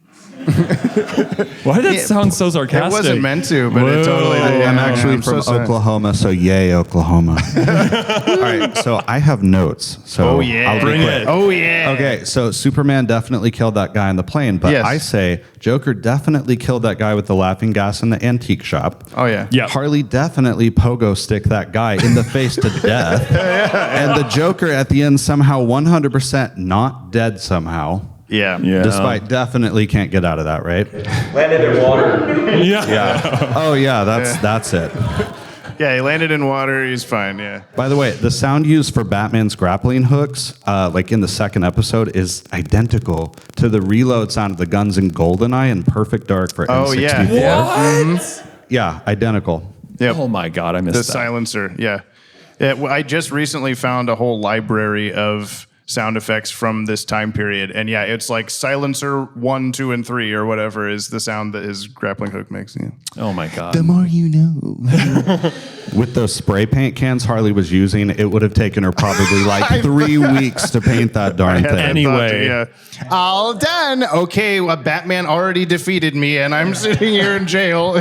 Why did that sound so sarcastic? It wasn't meant to, but it totally did. I'm actually from Oklahoma, so yay, Oklahoma. All right, so I have notes. So I'll bring it. Oh, yeah. Okay, so Superman definitely killed that guy on the plane, but I say Joker definitely killed that guy with the laughing gas in the antique shop. Oh, yeah. Harley definitely pogo stick that guy in the face to death. And the Joker at the end somehow 100% not dead somehow. Yeah. Despite definitely can't get out of that, right? Landed in water. Yeah. Oh, yeah, that's it. Yeah, he landed in water. He's fine, yeah. By the way, the sound used for Batman's grappling hooks, like in the second episode, is identical to the reload sound of the guns in GoldenEye and Perfect Dark for N64. Yeah. What? Yeah, identical. Yep. Oh, my God, I missed the that. silencer, yeah. I just recently found a whole library of sound effects from this time period. And yeah, it's like silencer 1, 2, and 3 or whatever is the sound that his grappling hook makes. Yeah. Oh my God. The more you know. With those spray paint cans Harley was using, it would have taken her probably like 3 weeks to paint that darn thing. Anyway. All done. Okay, well, Batman already defeated me and I'm sitting here in jail.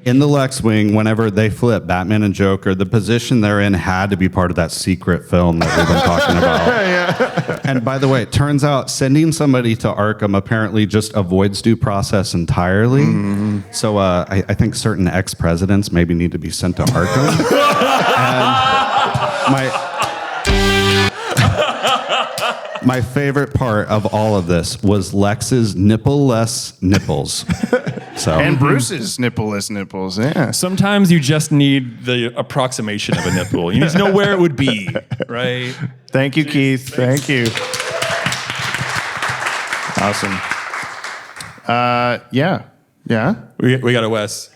In the Lex Wing, whenever they flip Batman and Joker, the position they're in had to be part of that secret film that we've been talking about. And by the way, it turns out sending somebody to Arkham apparently just avoids due process entirely. So I think certain ex-presidents maybe need to be sent to Arkham. And my favorite part of all of this was Lex's nipple-less nipples. And Bruce's nipple-less nipples, yeah. Sometimes you just need the approximation of a nipple. You need to know where it would be, right? Thank you, Keith. Thank you. Awesome. Yeah. We got a Wes.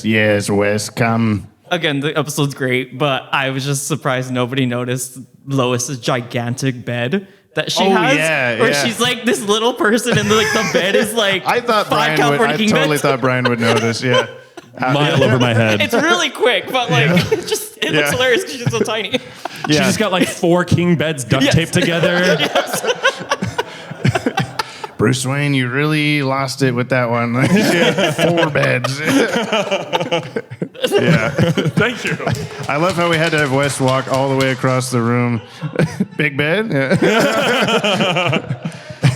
Yes, Wes, come. Again, the episode's great, but I was just surprised nobody noticed Lois's gigantic bed that she has. Where she's like this little person and the bed is like I thought Brian would, I totally thought Brian would notice, yeah. mile over my head. It's really quick, but like it looks hilarious because she's so tiny. She just got like 4 king beds duct taped together. Bruce Wayne, you really lost it with that one. 4 beds. Yeah. Thank you. I love how we had to have Wes walk all the way across the room. Big bed? Yeah.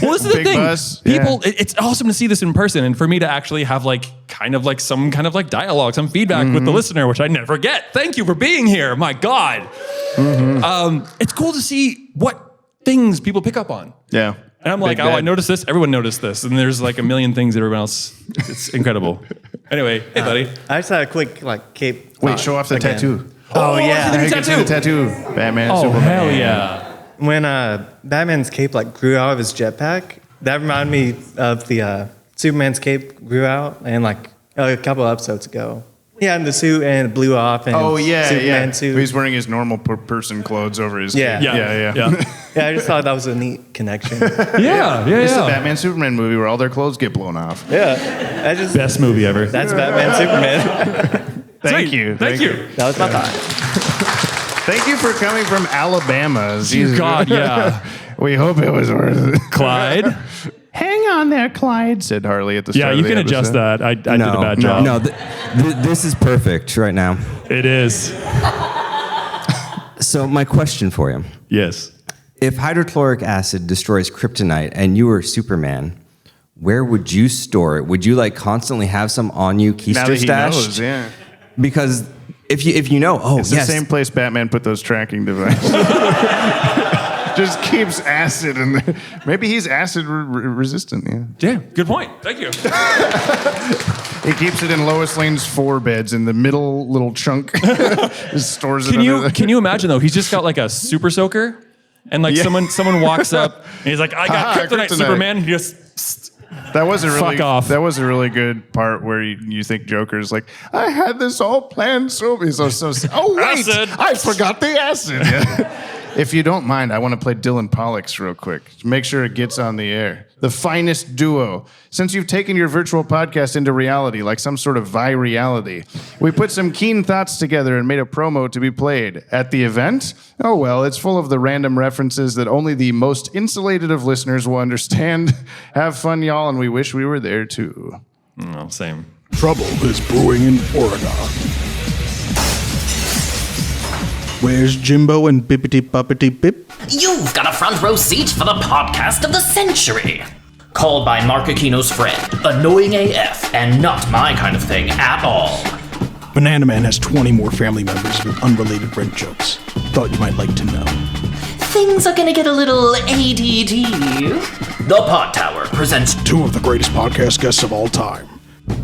Well, this is the Big thing. bus. People, it's awesome to see this in person and for me to actually have some kind of dialogue, some feedback with the listener, which I never get. Thank you for being here. My God. It's cool to see what things people pick up on. Yeah. And I'm like, I noticed this. Everyone noticed this. And there's like a million things that everyone else. It's incredible. Anyway, hey, buddy. I just had a quick cape. Wait, show off the tattoo. Oh, yeah. Now you can see the tattoo. Batman, Superman. Hell yeah. When Batman's cape grew out of his jetpack, that reminded me of the Superman's cape grew out and a couple episodes ago. Yeah, and the suit and it blew off. And Superman suit. He's wearing his normal person clothes over his Yeah. cape. Yeah. Yeah, I just thought that was a neat connection. It's the Batman Superman movie where all their clothes get blown off. Yeah. Best movie ever. That's Batman Superman. Thank you. Thank you. That was my thought. Thank you for coming from Alabama. God, yeah. We hope it was worth it. Clyde? Hang on there, Clyde, said Harley at the start Yeah, you of the can adjust episode. that. I did a bad job. No, this is perfect right now. It is. So my question for you. Yes. If hydrochloric acid destroys kryptonite and you were Superman, where would you store it? Would you constantly have some on you, keister Now that he stashed? knows, yeah. Because if you know, It's the same place Batman put those tracking devices. Just keeps acid in there. Maybe he's acid resistant, Yeah, good point. Thank you. He keeps it in Lois Lane's 4 beds in the middle little chunk. Just stores it under there. Can you imagine though? He's just got like a super soaker, and someone walks up and he's like, "I got kryptonite, Superman." And he just that was a really fuck off. That was a really good part where you think Joker's like, I had this all planned so wait, Acid. I forgot the acid. Yeah. If you don't mind, I want to play Dylan Pollux real quick. Make sure it gets on the air. The finest duo. Since you've taken your virtual podcast into reality, like some sort of vi-reality, we put some keen thoughts together and made a promo to be played. At the event? Oh well, it's full of the random references that only the most insulated of listeners will understand. Have fun, y'all, and we wish we were there too. No, same. Trouble is brewing in Florida. Where's Jimbo and Bippity Boppity Bip? You've got a front row seat for the podcast of the century. Called by Mark Aquino's friend, annoying AF, and not my kind of thing at all. Banana Man has 20 more family members with unrelated rent jokes. Thought you might like to know. Things are gonna get a little ADD. The Podtower presents 2 of the greatest podcast guests of all time.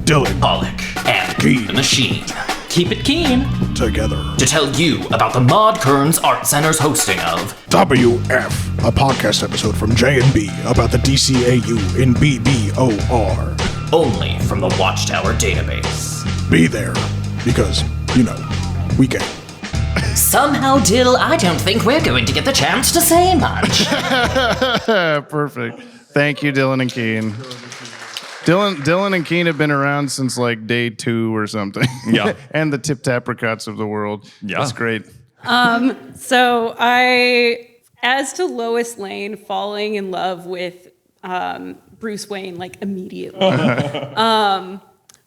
Dylan Pollock and Keen. the Machine. Keep it keen. Together. To tell you about the Maud Kearns Art Center's hosting of WF, a podcast episode from J&B about the DCAU in BBOR. only from the Watchtower database. Be there, because, we can. Somehow, Dill, I don't think we're going to get the chance to say much. Perfect. Thank you, Dylan and Keen. Dylan and Keen have been around since like day 2 or something. Yeah. And the Tip Tapricots of the world. Yeah. That's great. So as to Lois Lane falling in love with Bruce Wayne like immediately.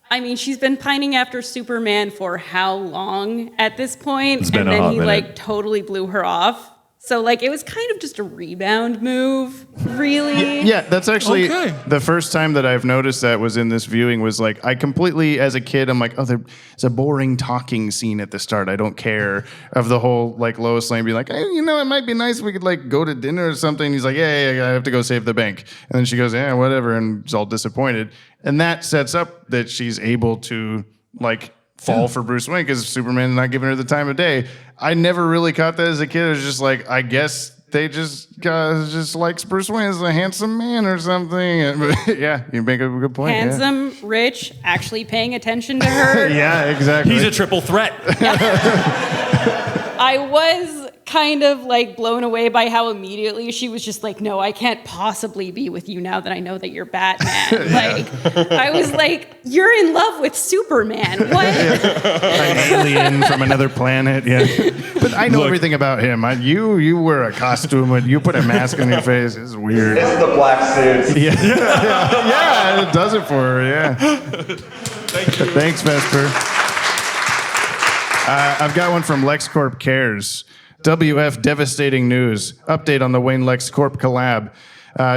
I mean, she's been pining after Superman for how long at this point? It's been and a then hot he minute. like totally blew her off. So like it was kind of just a rebound move, really. Yeah, that's actually Okay. the first time that I've noticed that was in this viewing was like, I completely, as a kid, I'm like, oh, there's a boring talking scene at the start. I don't care of the whole like Lois Lane being like, hey, it might be nice if we could like go to dinner or something. He's like, yeah, I have to go save the bank. And then she goes, yeah, whatever. And is all disappointed. And that sets up that she's able to like fall for Bruce Wayne because Superman's not giving her the time of day. I never really caught that as a kid. It was just like, I guess they just likes Bruce Wayne as a handsome man or something. But yeah, you make a good point. Handsome, rich, actually paying attention to her. Yeah, exactly. He's a triple threat. I was kind of like blown away by how immediately she was just like, no, I can't possibly be with you now that I know that you're Batman. Like, I was like, you're in love with Superman. What? An alien from another planet. Yeah. But I know everything about him. You wear a costume and you put a mask on your face. It's weird. It's the black suit. Yeah, it does it for her. Yeah. Thank you. Thanks, Vesper. I've got one from LexCorp Cares. WF devastating news. Update on the Wayne LexCorp collab.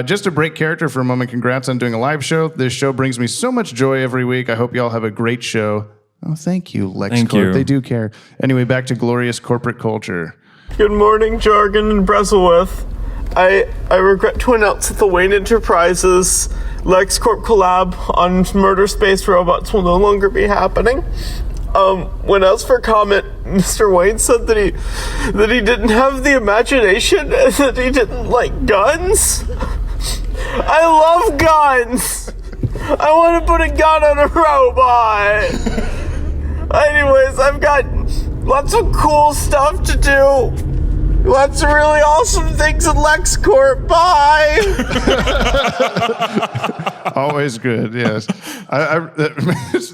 Just to break character for a moment, congrats on doing a live show. This show brings me so much joy every week. I hope you all have a great show. Oh, thank you, LexCorp. Thank you. They do care. Anyway, back to glorious corporate culture. Good morning, Jargon and Breslewith. I regret to announce that the Wayne Enterprises LexCorp collab on murder space robots will no longer be happening. When asked for comment, Mr. Wayne said that he didn't have the imagination and that he didn't like guns. I love guns. I want to put a gun on a robot. Anyways, I've got lots of cool stuff to do. Lots of really awesome things in LexCorp. Bye. Always good, yes. It's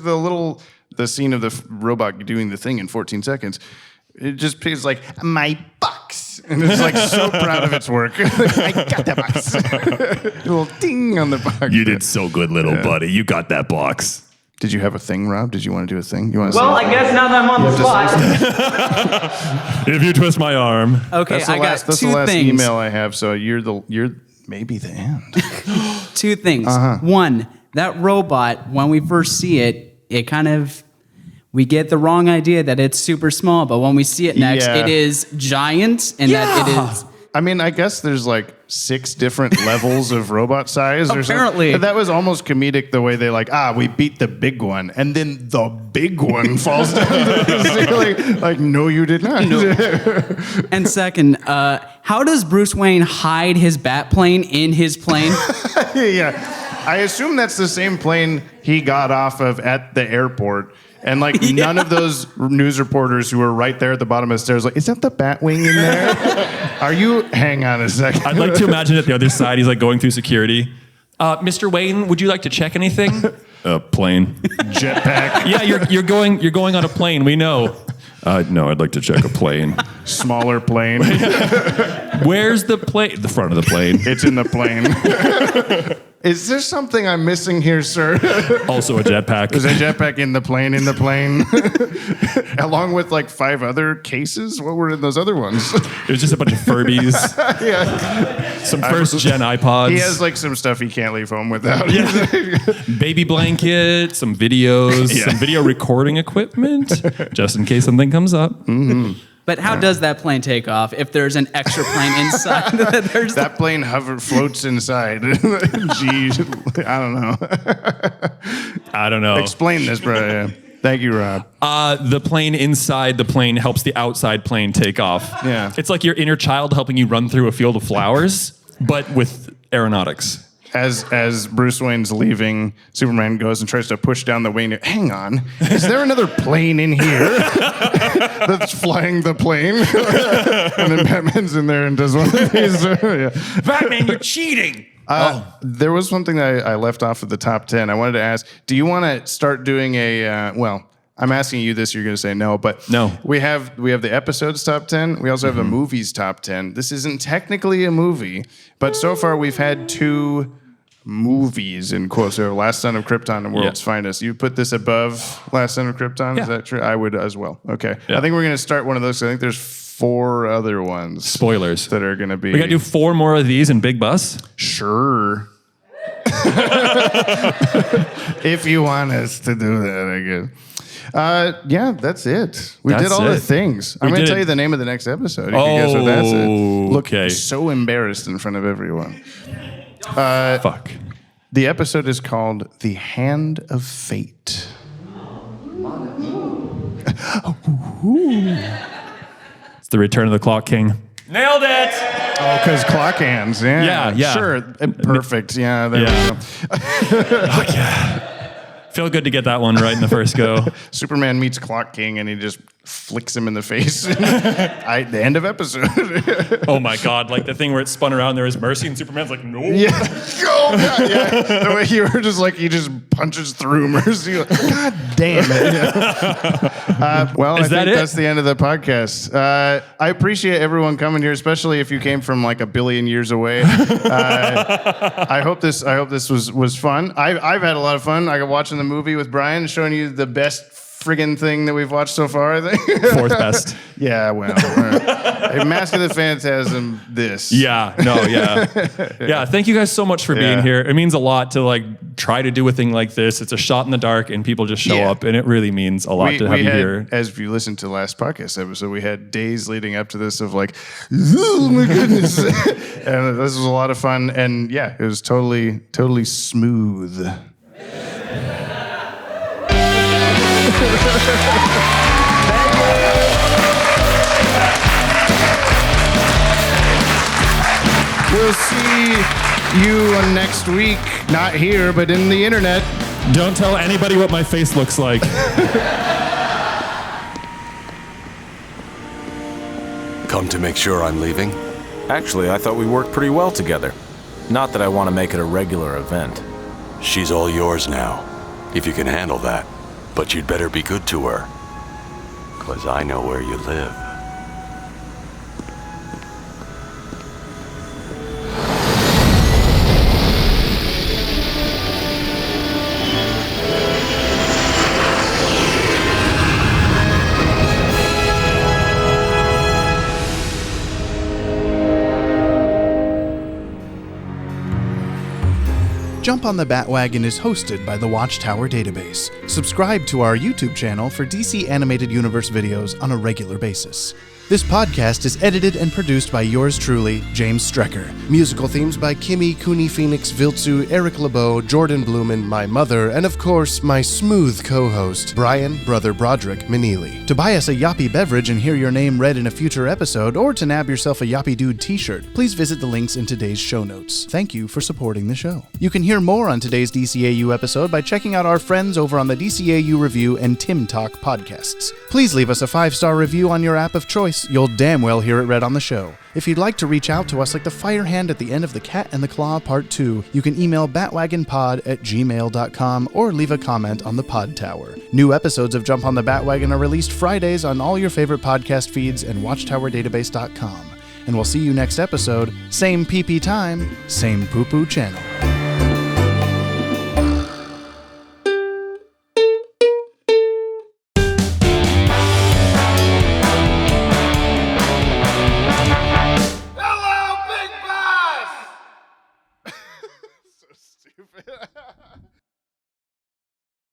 the scene of the robot doing the thing in 14 seconds. It just feels like, my box. And it's like so proud of its work. I got that box. A little ding on the box. You did so good, little buddy. You got that box. Did you have a thing, Rob? Did you want to do a thing? You want to Well, I guess now that I'm on the spot. If you twist my arm. Okay, That's the I last, got that's two the last things. email I have, so you're maybe the end. Two things. Uh-huh. One, that robot, when we first see it, we get the wrong idea that it's super small, but when we see it next, Yeah. it is giant, and that it is. I mean, I guess there's like 6 different levels of robot size or something. Apparently. But that was almost comedic the way they we beat the big one, and then the big one falls down to the ceiling. Like, no, you did not. And second, how does Bruce Wayne hide his bat plane in his plane? Yeah. I assume that's the same plane he got off of at the airport. And none of those news reporters who were right there at the bottom of the stairs, is that the Bat-Wing in there? Hang on a second. I'd like to imagine at the other side, he's going through security. Mr. Wayne, would you like to check anything? Plane. Jetpack. Yeah, you're going on a plane. We know. No, I'd like to check a plane. Smaller plane. Where's the plane? The front of the plane. It's in the plane. Is there something I'm missing here, sir? Also a jetpack. There's a jetpack in the plane, along with 5 other cases. What were in those other ones? It was just a bunch of Furbies. Yeah. Some first-gen iPods. He has some stuff he can't leave home without. Baby blanket, some videos, some video recording equipment, just in case something comes up. Mm-hmm. But how does that plane take off if there's an extra plane inside? That plane floats inside. Jeez, I don't know. Explain this, bro. Yeah. Thank you, Rob. The plane inside the plane helps the outside plane take off. Yeah. It's like your inner child helping you run through a field of flowers, but with aeronautics. As Bruce Wayne's leaving, Superman goes and tries to push down the Wayne. Hang on, is there another plane in here that's flying the plane? And then Batman's in there and does one of these. Batman, you're cheating. There was something that I left off of the top 10. I wanted to ask, do you want to start doing I'm asking you this, you're going to say no, but no. We have the episodes top 10. We also have the movies top 10. This isn't technically a movie, but so far we've had 2 movies in quotes. So Last Son of Krypton and World's Finest. You put this above Last Son of Krypton? Yeah. Is that true? I would as well. Okay. Yeah. I think we're going to start one of those. I think there's 4 other ones. Spoilers. That are going to be. We got to do 4 more of these in Big Bus? Sure. If you want us to do that, I guess. Yeah, that's it. We did all the things. I'm going to tell you the name of the next episode. You can guess what that's it. Look so embarrassed in front of everyone. Fuck. The episode is called The Hand of Fate. It's the Return of the Clock King. Nailed it! Oh, because clock hands. Yeah. Sure. Perfect. Yeah. There we go. Feel good to get that one right in the first go. Superman meets Clock King, and he just flicks him in the face. The end of episode. Oh my God! Like the thing where it spun around, there is mercy, and Superman's like, no. Yeah. Oh God, yeah. The way you were just like, he just punches through mercy. Like, God damn it. Well, Is that it? That's the end of the podcast. I appreciate everyone coming here, especially if you came from like a billion years away. I hope this was fun. I've had a lot of fun. I got watching the movie with Brian, showing you the best friggin' thing that we've watched so far, I think. Fourth best. Yeah, well. Mask of the Phantasm, this. Yeah, thank you guys so much for being here. It means a lot to like try to do a thing like this. It's a shot in the dark and people just show up, and it really means a lot to have you here. As if you listened to last podcast episode, we had days leading up to this of like, oh my goodness. And this was a lot of fun, and yeah, it was totally smooth. We'll see you next week. Not here, but in the internet. Don't tell anybody what my face looks like. Come to make sure I'm leaving? Actually, I thought we worked pretty well together. Not that I want to make it a regular event. She's all yours now, if you can handle that. But you'd better be good to her, 'cause I know where you live. Jump on the Bat-Wagon is hosted by the Watchtower database. Subscribe to our YouTube channel for DC Animated Universe videos on a regular basis. This podcast is edited and produced by yours truly, James Strecker. Musical themes by Kimmy, Cooney Phoenix, Viltsu, Eric LeBeau, Jordan Blumen, my mother, and of course, my smooth co-host, Brian, brother Broderick Meneely. To buy us a Yoppie beverage and hear your name read in a future episode, or to nab yourself a Yoppie Dude t-shirt, please visit the links in today's show notes. Thank you for supporting the show. You can hear more on today's DCAU episode by checking out our friends over on the DCAU Review and Timm Talk podcasts. Please leave us a 5-star review on your app of choice. You'll damn well hear it read on the show. If you'd like to reach out to us like the fire hand at the end of The Cat and the Claw Part 2, you can email batwagonpod@gmail.com or leave a comment on the Podtower. New episodes of Jump on the Bat-Wagon are released Fridays on all your favorite podcast feeds and watchtowerdatabase.com. And we'll see you next episode, same PP time, same poo-poo channel.